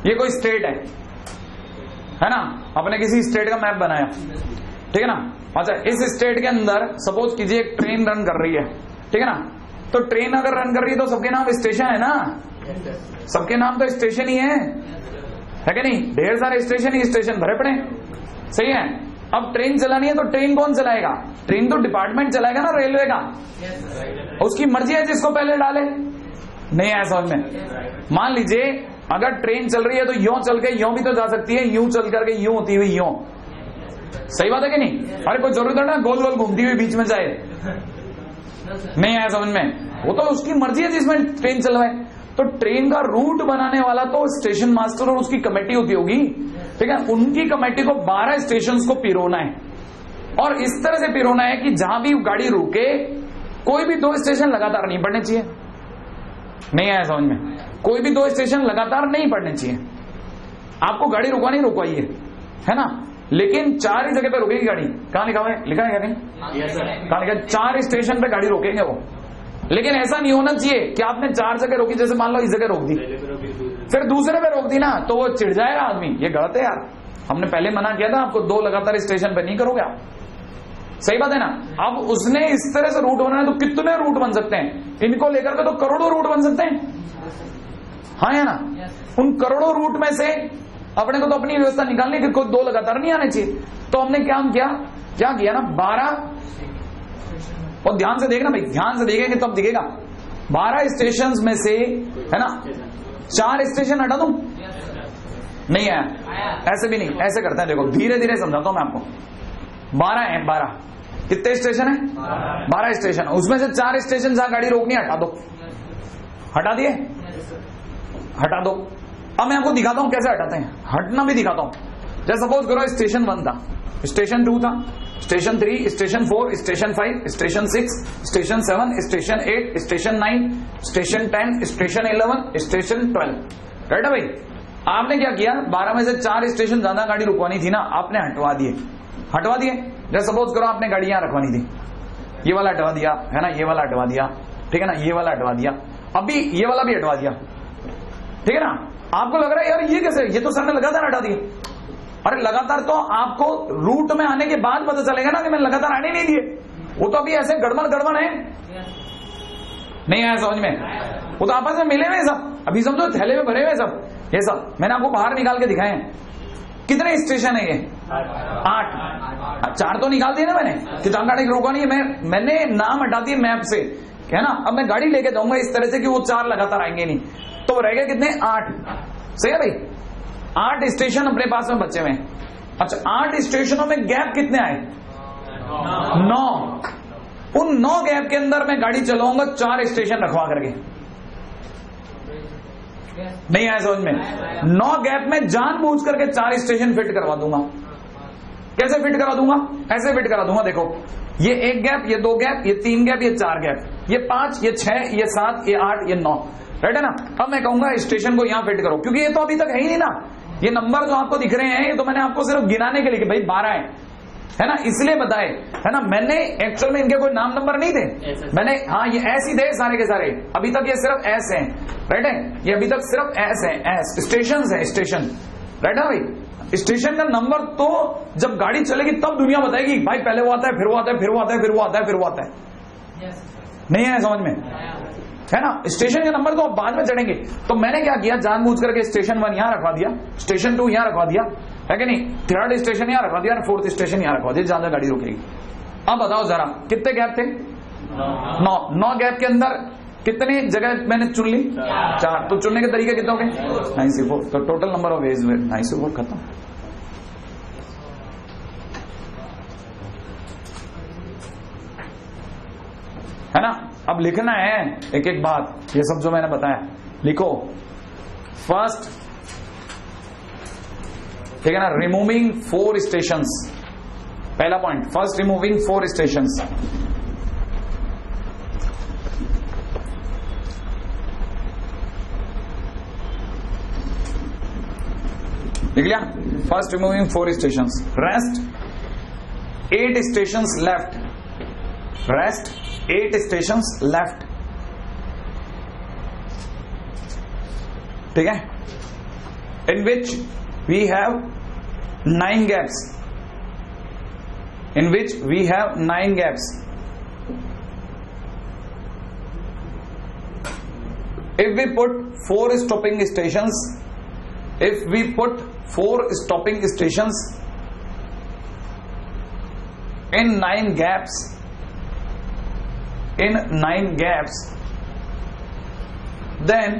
ये कोई स्टेट है ना? आपने किसी स्टेट का मैप बनाया, ठीक है ना? अच्छा इस स्टेट के अंदर सपोज कीजिए एक ट्रेन रन कर रही है, ठीक है ना? तो ट्रेन अगर रन कर रही है तो सबके नाम स्टेशन है ना? सबके नाम तो स्टेशन ही है कि नहीं? ढेर सारे स्टेशन भरे पड़े, सही है? अब ट्रेन चलानी है तो ट्रेन कौन चलाएगा? ट्रेन तो डिपार्टमेंट चलाएगा ना, रेलवे का। उसकी मर्जी है जिसको पहले डाले, नहीं है समझ में? मान लीजिए अगर ट्रेन चल रही है तो यूं चल के यूं भी तो जा सकती है, यूं चल करके यूं होती हुई यूं, सही बात है कि नहीं? अरे कोई जरूरत है ना गोल गोल घूमती हुई बीच में जाए, नहीं है समझ में? वो तो उसकी मर्जी है जिसमें ट्रेन चलवाए। तो ट्रेन का रूट बनाने वाला तो स्टेशन मास्टर और उसकी कमेटी होती होगी, ठीक है? उनकी कमेटी को 12 स्टेशन को पिरोना है, और इस तरह से पिरोना है कि जहां भी गाड़ी रुके कोई भी 2 स्टेशन लगातार नहीं पड़ने चाहिए, नहीं आया समझ में? कोई भी 2 स्टेशन लगातार नहीं पड़ने चाहिए। आपको गाड़ी रुकवानी रुकवाइए, है ना? लेकिन 4 ही जगह पे रुकेगी गाड़ी। कहां लिखा हुआ है? लिखा है क्या कहीं? कहां लिखा है? 4 स्टेशन पे गाड़ी रोकेंगे वो। लेकिन ऐसा नहीं होना चाहिए कि आपने 4 जगह रोकी, जैसे मान लो इस जगह रोक दी, फिर दूसरे पे रोक दी ना तो वो चिढ़ जाएगा आदमी, ये गलत है यार, हमने पहले मना किया था आपको, 2 लगातार स्टेशन पे नहीं करोगे आप, सही बात है ना। अब उसने इस तरह से रूट होना है तो कितने रूट बन सकते हैं, इनको लेकर के तो करोड़ों रूट बन सकते हैं, हाँ या ना। उन करोड़ों रूट में से अपने को तो अपनी व्यवस्था निकालनी कि कोई 2 लगातार नहीं आने चाहिए, तो हमने क्या किया ना 12, और ध्यान से देखना भाई, ध्यान से देखेंगे तब दिखेगा, 12 स्टेशन में से है ना 4 स्टेशन हटा दूं, नहीं आया, ऐसे भी नहीं, ऐसे करते हैं, देखो धीरे धीरे समझाता हूं मैं आपको। 12 है, 12 कितने स्टेशन है, 12 स्टेशन, उसमें से 4 स्टेशन जहां गाड़ी रोकनी हटा दो, हटा दिए, हटा दो। अब मैं आपको दिखाता हूं कैसे हटाते हैं, हटना भी दिखाता हूं। जैसे सपोज करो स्टेशन 1 था, स्टेशन 2 था, station 3, station 4, station 5, station 6, station 7, station 8, station 9, station 10, station 11, station 12, right है भाई। आपने क्या किया, 12 में से 4 स्टेशन ज्यादा गाड़ी रुकवानी थी ना, आपने हटवा दिए। जैसे सपोज करो आपने गाड़ी यहां रखवानी थी, ये वाला हटवा दिया है ना, ये वाला हटवा दिया, ठीक है ना, ये वाला हटवा दिया, अभी ये वाला भी हटवा दिया, ठीक है ना। आपको लग रहा है यार ये कैसे, ये तो सर ने लगातार हटा दिए। अरे लगातार तो आपको रूट में आने के बाद पता चलेगा ना कि मैंने लगातार आने नहीं दिए, वो तो अभी ऐसे गड़बड़ है, नहीं आया समझ में, वो तो आपस में मिले हुए सब, अभी समझो थैले में भरे हुए सब, ये सब मैंने आपको बाहर निकाल के दिखाए हैं। कितने स्टेशन है ये, 8, 4 तो निकाल दिए ना मैंने कि जहां गाड़ी रोकवानी है, मैंने नाम हटा दिए मैप से, है ना। अब मैं गाड़ी लेके जाऊंगा इस तरह से कि वो 4 लगातार आएंगे नहीं, तो रह गए कितने, 8, सही है भाई। 8 स्टेशन अपने पास में बचे हुए। अच्छा 8 स्टेशनों में गैप कितने आए, 9। उन 9 गैप के अंदर मैं गाड़ी चलाऊंगा 4 स्टेशन रखवा करके, नहीं आया समझ में। 9 गैप में जानबूझ करके 4 स्टेशन फिट करवा दूंगा। कैसे फिट करा दूंगा, ऐसे फिट करा दूंगा, देखो ये 1 गैप, ये 2 गैप, ये 3 गैप, ये 4 गैप, ये 5, ये 6, ये 7, ये 8, ये 9, राइट है ना। अब मैं कहूंगा स्टेशन को यहां फिट करो, क्योंकि ये तो अभी तक है ही नहीं ना, ये नंबर जो आपको दिख रहे हैं ये तो मैंने आपको सिर्फ गिनाने के लिए कि भाई 12 है ना, इसलिए बताए, है ना। मैंने एक्चुअल में इनके कोई नाम नंबर नहीं थे, मैंने हाँ ये ऐसे ही थे सारे के सारे, अभी तक ये सिर्फ एस है, राइट है, ये अभी तक सिर्फ एस है, एस स्टेशन है, स्टेशन, राइट है भाई। स्टेशन का नंबर तो जब गाड़ी चलेगी तब दुनिया बताएगी भाई पहले वो आता है, फिर वो आता है, फिर वो आता है, फिर वो आता है, फिर वो आता है, नहीं है समझ में, है ना। स्टेशन के नंबर तो अब बाद में चढ़ेंगे। तो मैंने क्या किया, जानबूझ करके स्टेशन 1 यहां रखवा दिया, स्टेशन 2 यहां रखवा दिया, है कि नहीं, 3rd स्टेशन यहां रखवा दिया, 4th स्टेशन यहां रखवा दिया, ज्यादा गाड़ी रुकेगी। अब बताओ जरा कितने गैप थे, 9 गैप के अंदर कितनी जगह मैंने चुन ली, 4। तो चुनने के तरीके कितने हो गए, 94, तो टोटल नंबर ऑफ वेज 94, खत्म। है ना। अब लिखना है एक एक बात, ये सब जो मैंने बताया लिखो। फर्स्ट, ठीक है ना, रिमूविंग 4 स्टेशंस, पहला पॉइंट, फर्स्ट रिमूविंग 4 स्टेशंस। लिख लिया, first removing 4 stations, rest 8 stations left, rest 8 stations left, ठीक है, in which we have 9 gaps, in which we have 9 gaps. If we put 4 stopping stations, if we put 4 stopping stations in 9 gaps, in 9 gaps, then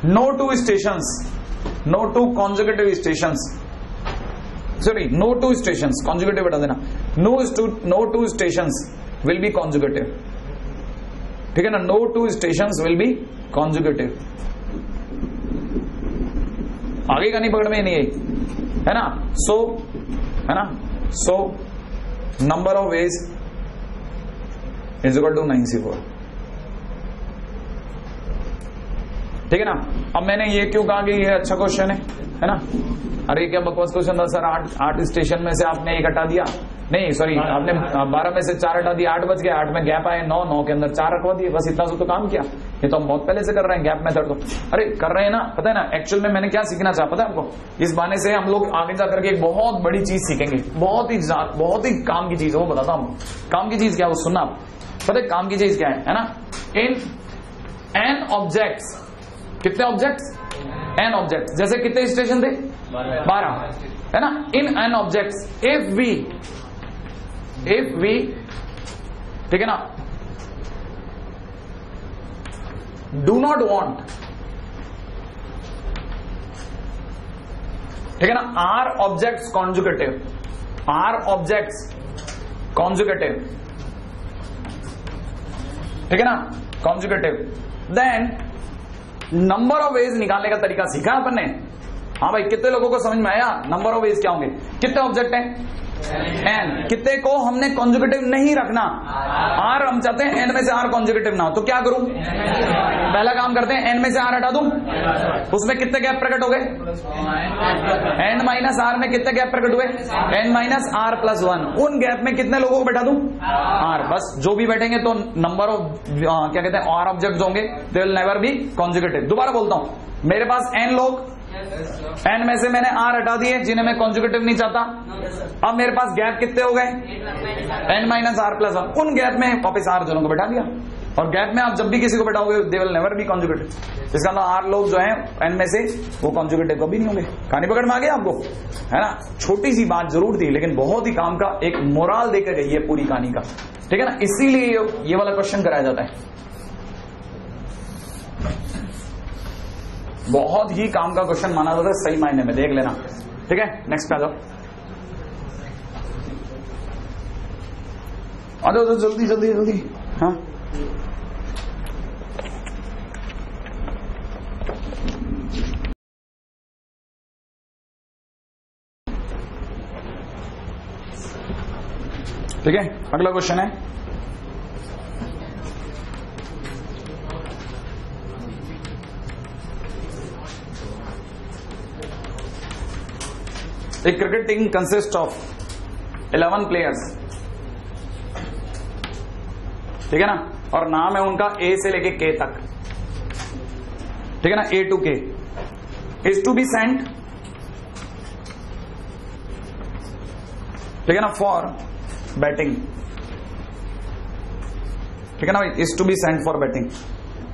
no 2 stations, no 2 consecutive stations, sorry, no 2 stations, consecutive बता देना, no 2 stations will be consecutive, ठीक है ना, no 2 stations will be consecutive। आगे का नहीं पकड़ में नहीं आई, है ना। so है ना, so number of ways is equal to 94, ठीक है ना। अब मैंने ये क्यों कहा कि ये अच्छा क्वेश्चन है ना। अरे क्या बकवास क्वेश्चन था सर, 8 स्टेशन में से आपने 1 हटा दिया, नहीं सॉरी आपने 12 में से 4 हटा दिया, 8 बच गया, 8 में गैप आए 9 के अंदर 4 रखवा दिए, बस इतना सा तो काम किया। ये तो हम बहुत पहले से कर रहे हैं गैप मेथड तो। अरे कर रहे हैं ना, पता है ना एक्चुअल में मैंने क्या सीखना चाहा पता है आपको? इस बहाने से हम लोग आगे जाकर के एक बहुत बड़ी चीज सीखेंगे, बहुत ही काम की चीज है, वो बताता हूं। काम की चीज क्या है वो सुनना आप। पता है काम की चीज क्या है ना? इन एन ऑब्जेक्ट्स, कितने ऑब्जेक्ट्स? N objects. जैसे कितने स्टेशन थे? 12, है ना? In N objects if we ठीक है ना, डू नॉट वॉन्ट, ठीक है ना, are objects conjugative, are objects conjugative, ठीक है ना, conjugative, then number of ways निकालने का तरीका सीखा अपन ने। हाँ भाई, कितने लोगों को समझ में आया नंबर ऑफ वेज क्या होंगे? कितने ऑब्जेक्ट हैं? एन। कितने को हमने कॉन्जुगेटिव नहीं रखना, आर हम चाहते हैं एन में से आर कॉन्जुगेटिव ना हो, तो क्या करूं? पहला काम करते हैं, एन में से आर हटा दूं, उसमें कितने गैप प्रकट हो गए? एन माइनस आर में कितने गैप प्रकट हुए? N minus R plus 1। उन गैप में कितने लोगों को बैठा दूं? आर। बस जो भी बैठेंगे तो नंबर ऑफ क्या कहते हैं आर ऑब्जेक्ट होंगे, दे विल नेवर बी कॉन्जुगेटिव। दोबारा बोलता हूं, मेरे पास एन लोग, एन में से मैंने आर हटा दिए जिन्हें मैं कॉन्जुगेटिव नहीं चाहता। अब मेरे पास गैप कितने हो गए? N minus R plus 1। उन गैप में वापस आर जनों को बैठा दिया, और गैप में आप जब भी किसी को बैठाओगे they will never be conjugative. इसका मतलब आर लोग जो है एन में से वो कॉन्जुगेटिव कभी नहीं होंगे। कहानी पकड़ में आ गया आपको, है ना? छोटी सी बात जरूर थी लेकिन बहुत ही काम का, एक मोरल देकर गई है पूरी कहानी का, ठीक है ना? इसीलिए ये वाला क्वेश्चन कराया जाता है, बहुत ही काम का क्वेश्चन माना जाता है सही मायने में, देख लेना, ठीक है? नेक्स्ट पे आ जाओ, आ जाओ जल्दी जल्दी जल्दी। हाँ ठीक है, अगला क्वेश्चन है A cricket team consists of 11 players, ठीक है ना, और नाम है उनका A से लेके K तक, ठीक है ना, A to K is to be sent, ठीक है ना, for बैटिंग, ठीक है ना भाई, is to be sent for batting,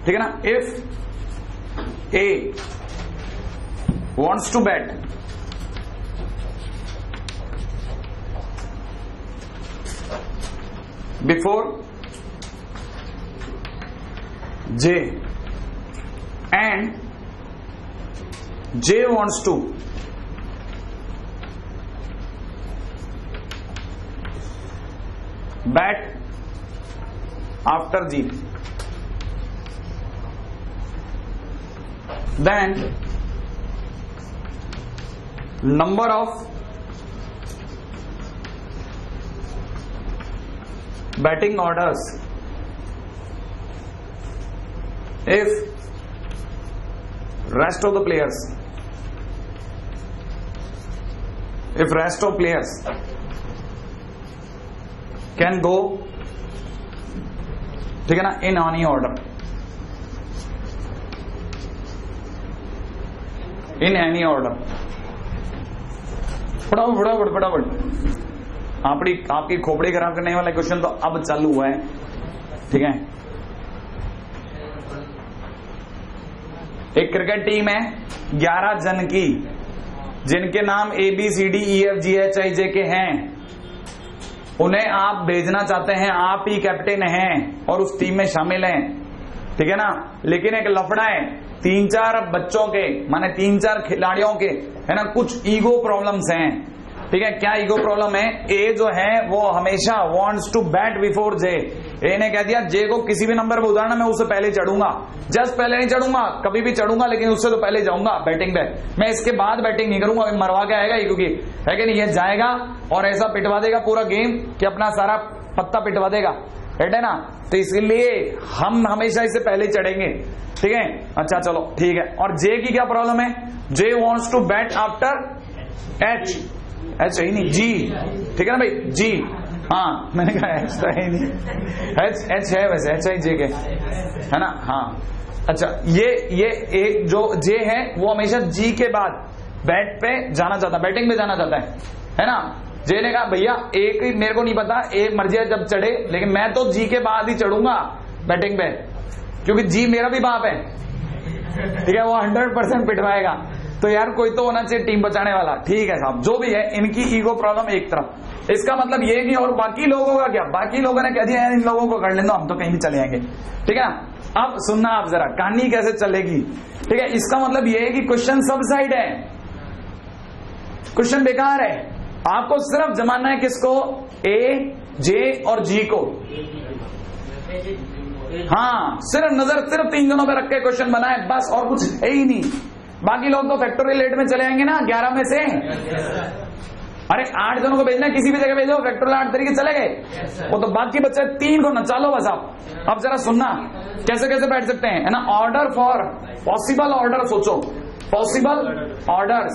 ठीक है ना। if A wants to bat, before J and J wants to bat after G, then number of batting orders if rest of players can go, ठीक है ना, in any order, in any order। फटाफट आपकी खोपड़ी खराब करने वाला question तो अब चालू हुआ है, ठीक है। एक क्रिकेट टीम है 11 जन की, जिनके नाम ABCDEFGHIJ के हैं, उन्हें आप भेजना चाहते हैं, आप ही कैप्टन हैं और उस टीम में शामिल हैं, ठीक है ना। लेकिन एक लफड़ा है, 3-4 बच्चों के, माने 3-4 खिलाड़ियों के, है ना, कुछ ईगो प्रॉब्लम्स हैं, ठीक है। क्या ईगो प्रॉब्लम है? ए जो है वो हमेशा वांट्स टू बैट बिफोर जे। ए ने कह दिया जे को किसी भी नंबर पर उतारना, मैं उससे पहले चढ़ूंगा, जस्ट पहले नहीं चढ़ूंगा, कभी भी चढ़ूंगा लेकिन उससे तो पहले जाऊंगा बैटिंग पे, मैं इसके बाद बैटिंग नहीं करूंगा, मरवा के आएगा, क्योंकि है कि नहीं, ये जाएगा और ऐसा पिटवा देगा पूरा गेम कि अपना सारा पत्ता पिटवा देगा, है ना। तो इसलिए हम हमेशा इससे पहले चढ़ेंगे, ठीक है। अच्छा चलो ठीक है। और जे की क्या प्रॉब्लम है? J wants to bat after H ही नहीं, जी, ठीक है ना भाई, जी। हाँ मैंने कहा एच तो है ही नहीं, एच है वैसे, एच आई जे के है ना। हाँ अच्छा, ये एक जो जे है वो हमेशा जी के बाद बैट पे जाना चाहता, बैटिंग पे जाना चाहता है ना। जे ने कहा भैया एक मेरे को नहीं पता, एक मर्जी है जब चढ़े, लेकिन मैं तो जी के बाद ही चढ़ूंगा बैटिंग पे, क्योंकि जी मेरा भी बाप है, ठीक है। वो 100% पिटवाएगा, तो यार कोई तो होना चाहिए टीम बचाने वाला। ठीक है साहब, जो भी है, इनकी ईगो प्रॉब्लम एक तरफ। इसका मतलब ये नहीं, और बाकी लोगों का क्या, बाकी लोगों ने कह दिया यार इन लोगों को कर लेना, हम तो कहीं भी चले जाएंगे, ठीक है ना। अब सुनना आप जरा, कहानी कैसे चलेगी, ठीक है। इसका मतलब ये है कि क्वेश्चन सब साइड है, क्वेश्चन बेकार है। आपको सिर्फ जमाना है किसको, ए, जे और जी को। हाँ, सिर्फ नजर सिर्फ 3 जनों पे रख के क्वेश्चन बनाए बस, और कुछ है ही नहीं। बाकी लोग तो फैक्टोरियल 8 में चले आएंगे ना, 11 में से। अरे 8 जनों को भेजना, किसी भी जगह भेजो, फैक्टोरियल 8 तरीके चले गए। वो तो बाकी बच्चे 3 को नचा लो बस। आप अब जरा सुनना कैसे कैसे बैठ सकते हैं, है ना। ऑर्डर फॉर पॉसिबल ऑर्डर सोचो, possible orders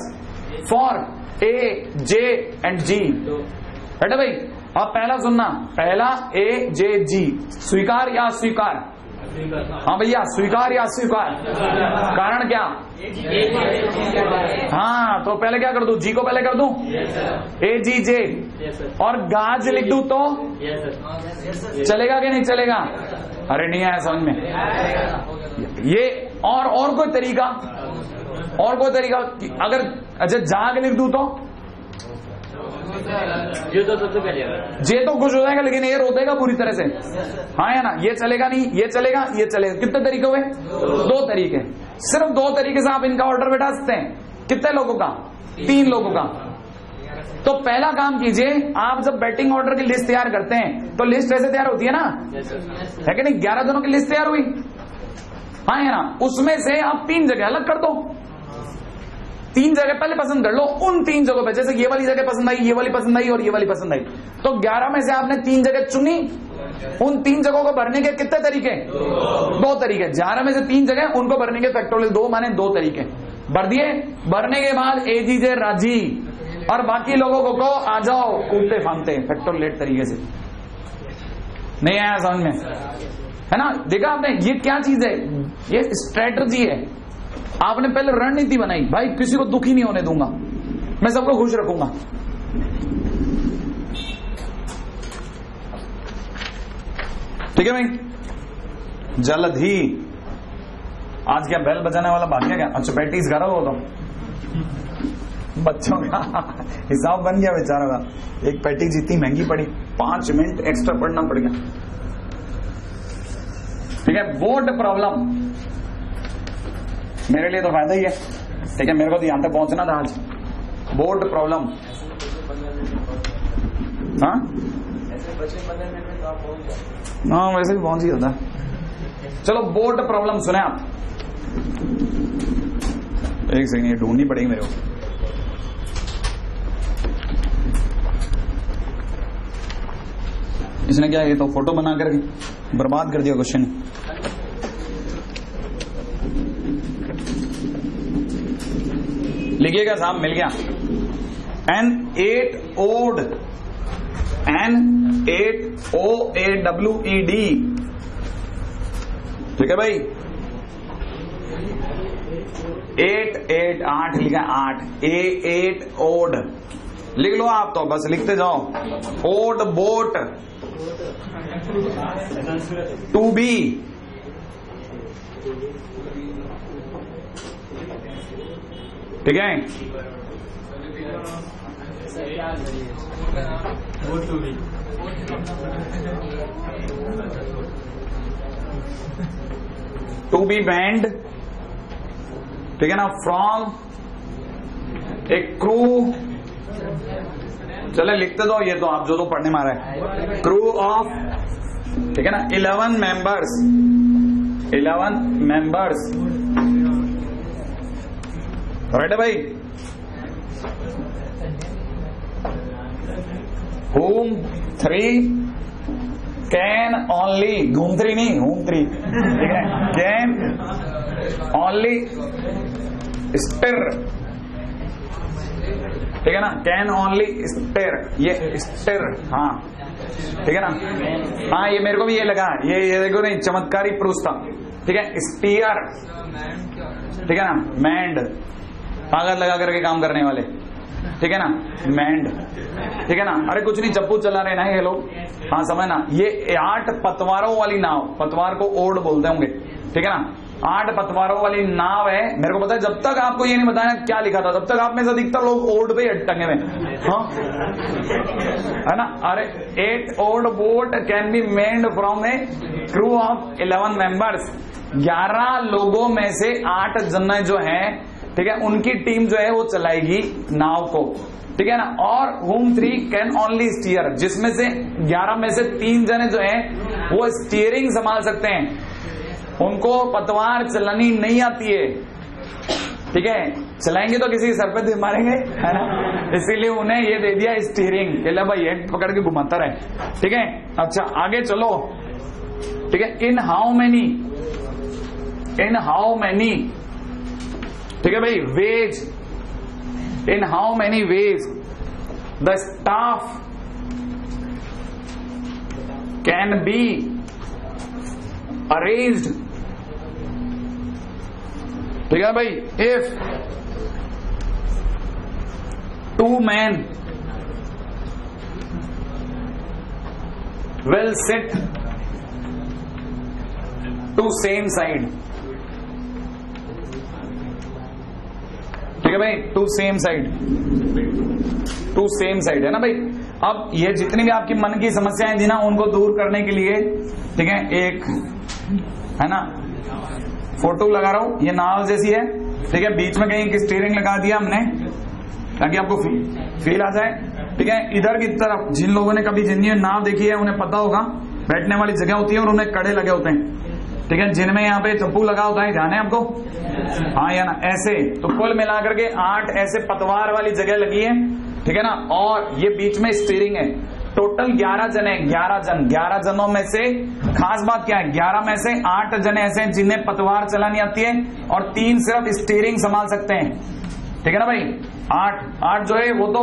for A, J and G, बैठे भाई। अब पहला सुनना, पहला ए, जे, जी, स्वीकार या अस्वीकार। हाँ भैया, स्वीकार या अस्वीकार, कारण क्या। हाँ तो पहले क्या कर दूं, जी को पहले कर दूं, ए, जी, जे, और गाज लिख दूं तो चलेगा कि नहीं चलेगा। अरे नहीं आया समझ में ये। और कोई तरीका, और कोई तरीका, अगर अच्छा जाग लिख दूं तो जे तो खुश हो जाएगा, लेकिन ये रो देगा पूरी तरह से, हाँ या ना। ये चलेगा नहीं, ये चलेगा, ये चलेगा। कितने तरीके हुए, 2 तरीके, सिर्फ 2 तरीके से आप इनका ऑर्डर बैठा सकते हैं। कितने लोगों का, 3 लोगों का। तो पहला काम कीजिए, आप जब बैटिंग ऑर्डर की लिस्ट तैयार करते हैं तो लिस्ट ऐसे तैयार होती है ना, है कि नहीं। 11 जनों की लिस्ट तैयार हुई, हाँ है ना। उसमें से आप 3 जगह अलग कर दो, 3 जगह पहले पसंद कर लो। उन 3 जगहों पे, जैसे ये वाली जगह पसंद आई, ये वाली पसंद आई और ये वाली पसंद आई, तो 11 में से आपने 3 जगह चुनी। उन 3 जगहों को भरने के कितने तरीके, 2 तरीके। 11 में से 3 जगह उनको भरने के फैक्टोरियल 2 माने 2 तरीके भर दिए। भरने के बाद ए, जी, जे राजी, और बाकी लोगों को कहो आ जाओ कूदते फांगते फैक्टोरियल 8 तरीके से। नहीं आया समझ में, है ना। देखा आपने, ये क्या चीज है, ये स्ट्रेटजी है। आपने पहले रणनीति बनाई, भाई किसी को दुखी नहीं होने दूंगा, मैं सबको खुश रखूंगा। ठीक है भाई। जल्द ही आज क्या बेल बजाने वाला भाग गया क्या। अच्छा बैटिंग करो, वो तो बच्चों का हिसाब बन गया बेचारों का। एक पैटी जितनी महंगी पड़ी, 5 मिनट एक्स्ट्रा पढ़ना पड़ गया। ठीक है, बोर्ड प्रॉब्लम मेरे लिए तो फायदा ही है, ठीक है। मेरे को तो यहां तक पहुंचना था आज। बोर्ड प्रॉब्लम, हाँ वैसे भी पहुंच ही जाता। चलो बोर्ड प्रॉब्लम सुने आप। एक सेकंड, ये ढूंढनी पड़ेगी मेरे को। इसने क्या, ये तो फोटो बना करके बर्बाद कर दिया क्वेश्चन। लिखिएगा साहब, मिल गया। N8 ओड, N8 OAWED, ठीक है भाई। 8 लिखा, 8 A8 ओड लिख लो आप, तो बस लिखते जाओ। ओड बोट, टू बी, ठीक है। टू बी बैंड, ठीक है ना, फ्रॉम ए क्रू। चले लिखते दो, ये तो आप जो तो पढ़ने में आ रहा है। क्रू ऑफ, ठीक है ना, 11 मेंबर्स, 11 मेंबर्स, राइट है भाई। whom 3 can only, whom 3 नहीं, whom 3, ठीक है, can only stir, ठीक है ना, can only stir, ये stir, हाँ ठीक है ना। हाँ ये मेरे को भी ये लगा, ये देखो नहीं, चमत्कारी प्रूफ था। ठीक है, स्टीयर, ठीक है ना, मैंड, कागज लगा करके काम करने वाले, ठीक है ना, मैंड, ठीक है ना। अरे कुछ नहीं, चप्पू चला रहे ना ये लोग। हाँ समझ ना, ये 8 पतवारों वाली नाव, पतवार को ओड बोलते होंगे, ठीक है ना, 8 पतवारों वाली नाव है। मेरे को पता है, जब तक आपको ये नहीं बताया क्या लिखा था, तब तक आप में से अधिकतर लोग ओड पे टंगे हुए, हाँ है ना। अरे 8 odd boat can be made from a crew of 11 members. 11 लोगों में से 8 जने जो हैं, ठीक है, उनकी टीम जो है वो चलाएगी नाव को, ठीक है ना। और whom 3 कैन ओनली स्टीयर, जिसमें से 11 में से 3 जने जो हैं वो स्टीयरिंग संभाल सकते हैं, उनको पतवार चलानी नहीं आती है, ठीक है। चलाएंगे तो किसी सर पे मारेंगे, है ना, इसीलिए उन्हें ये दे दिया स्टीयरिंग, कहला भाई हेड पकड़ के घुमाता रहे, ठीक है। अच्छा आगे चलो, ठीक है। इन हाउ मैनी, ठीक है भाई, ways, in how many ways the staff can be arranged, ठीक है भाई। If 2 men will sit to same side, ठीक है भाई, टू सेम साइड है ना भाई। अब ये जितनी भी आपकी मन की समस्याएं थी ना, उनको दूर करने के लिए, ठीक है, एक है ना फोटो लगा रहा हूं, ये नाव जैसी है, ठीक है, बीच में कहीं एक स्टीयरिंग लगा दिया हमने ताकि आपको फील आ जाए, ठीक है। इधर की तरफ जिन लोगों ने कभी जिंदगी में नाव देखी है उन्हें पता होगा, बैठने वाली जगह होती है और उन्हें कड़े लगे होते हैं, ठीक है, जिनमें यहाँ पे चप्पू लगा होता है, ध्यान है आपको, हाँ या ना, ऐसे। तो कुल मिलाकर के 8 ऐसे पतवार वाली जगह लगी है, ठीक है ना, और ये बीच में स्टीयरिंग है। टोटल 11 जने, 11 जनों में से खास बात क्या है, 11 में से 8 जने ऐसे हैं जिन्हें पतवार चलानी आती है और 3 सिर्फ स्टीयरिंग संभाल सकते हैं, ठीक है ना भाई। 8 जो है वो तो,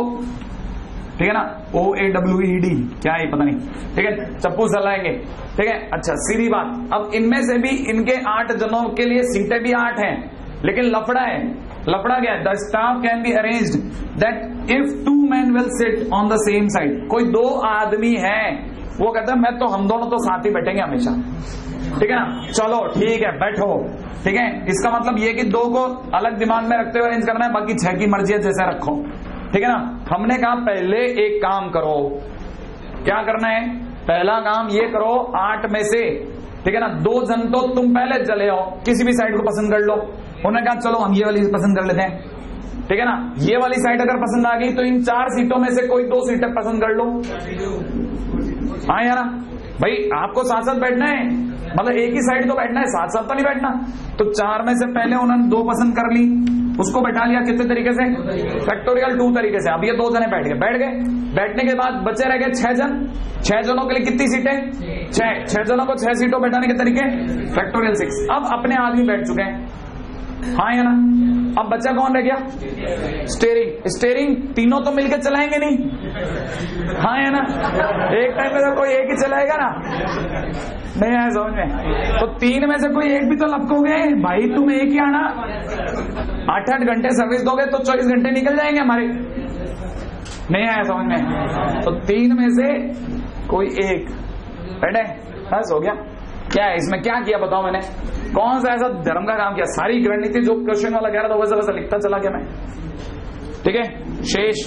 ठीक है ना, OAWED क्या है पता नहीं, ठीक है, चप्पू चलाएंगे, ठीक है। अच्छा सीधी बात, अब इनमें से भी इनके 8 जनों के लिए सीटें भी 8 हैं, लेकिन लफड़ा है। लफड़ा क्या है, the staff can be arranged that if 2 men will sit on the same side, कोई 2 आदमी है, वो कहता है मैं तो, हम दोनों तो साथ ही बैठेंगे हमेशा, ठीक है ना, चलो ठीक है बैठो, ठीक है। इसका मतलब ये कि 2 को अलग दिमाग में रखते हुए अरेंज करना है, बाकी 6 की मर्जी है जैसे रखो, ठीक है ना। हमने कहा पहले एक काम करो, क्या करना है, पहला काम ये करो, 8 में से, ठीक है ना, 2 जन तो तुम पहले चले आओ, किसी भी साइड को पसंद कर लो। उन्होंने कहा चलो हम ये वाली पसंद कर लेते हैं, ठीक है ना। ये वाली साइड अगर पसंद आ गई तो इन 4 सीटों में से कोई 2 सीटें पसंद कर लो, हाँ या ना भाई। आपको साथ साथ बैठना है, मतलब एक ही साइड तो बैठना है, साथ साथ तो नहीं बैठना। तो 4 में से पहले उन्होंने 2 पसंद कर ली, उसको बैठा लिया कितने तरीके से, फैक्टोरियल 2 तरीके से। अब ये 2 जने बैठ गए, बैठने के बाद बचे रह गए 6 जन। 6 जनों के लिए कितनी सीटें, 6 जनों को 6 सीटों बैठाने के तरीके, फैक्टोरियल 6। अब अपने आदमी बैठ चुके हैं, हाँ या ना। अब बच्चा कौन रह गया, स्टीयरिंग तीनों तो मिलकर चलाएंगे नहीं, हाँ या ना। एक टाइम में तो कोई एक ही चलाएगा ना, नहीं आया समझ में। तो 3 में से कोई एक भी तो लपकोगे भाई, तुम एक ही आना। 8-8 घंटे सर्विस दोगे तो 24 घंटे निकल जाएंगे हमारे, नहीं आया समझ में। तो 3 में से कोई एक बैठे, बस हो गया। क्या है इसमें, क्या किया बताओ मैंने, कौन सा ऐसा धर्म का काम किया, सारी रणनीति जो क्वेश्चन वाला कह रहा था वैसा वैसा लिखता चला गया मैं, ठीक है। शेष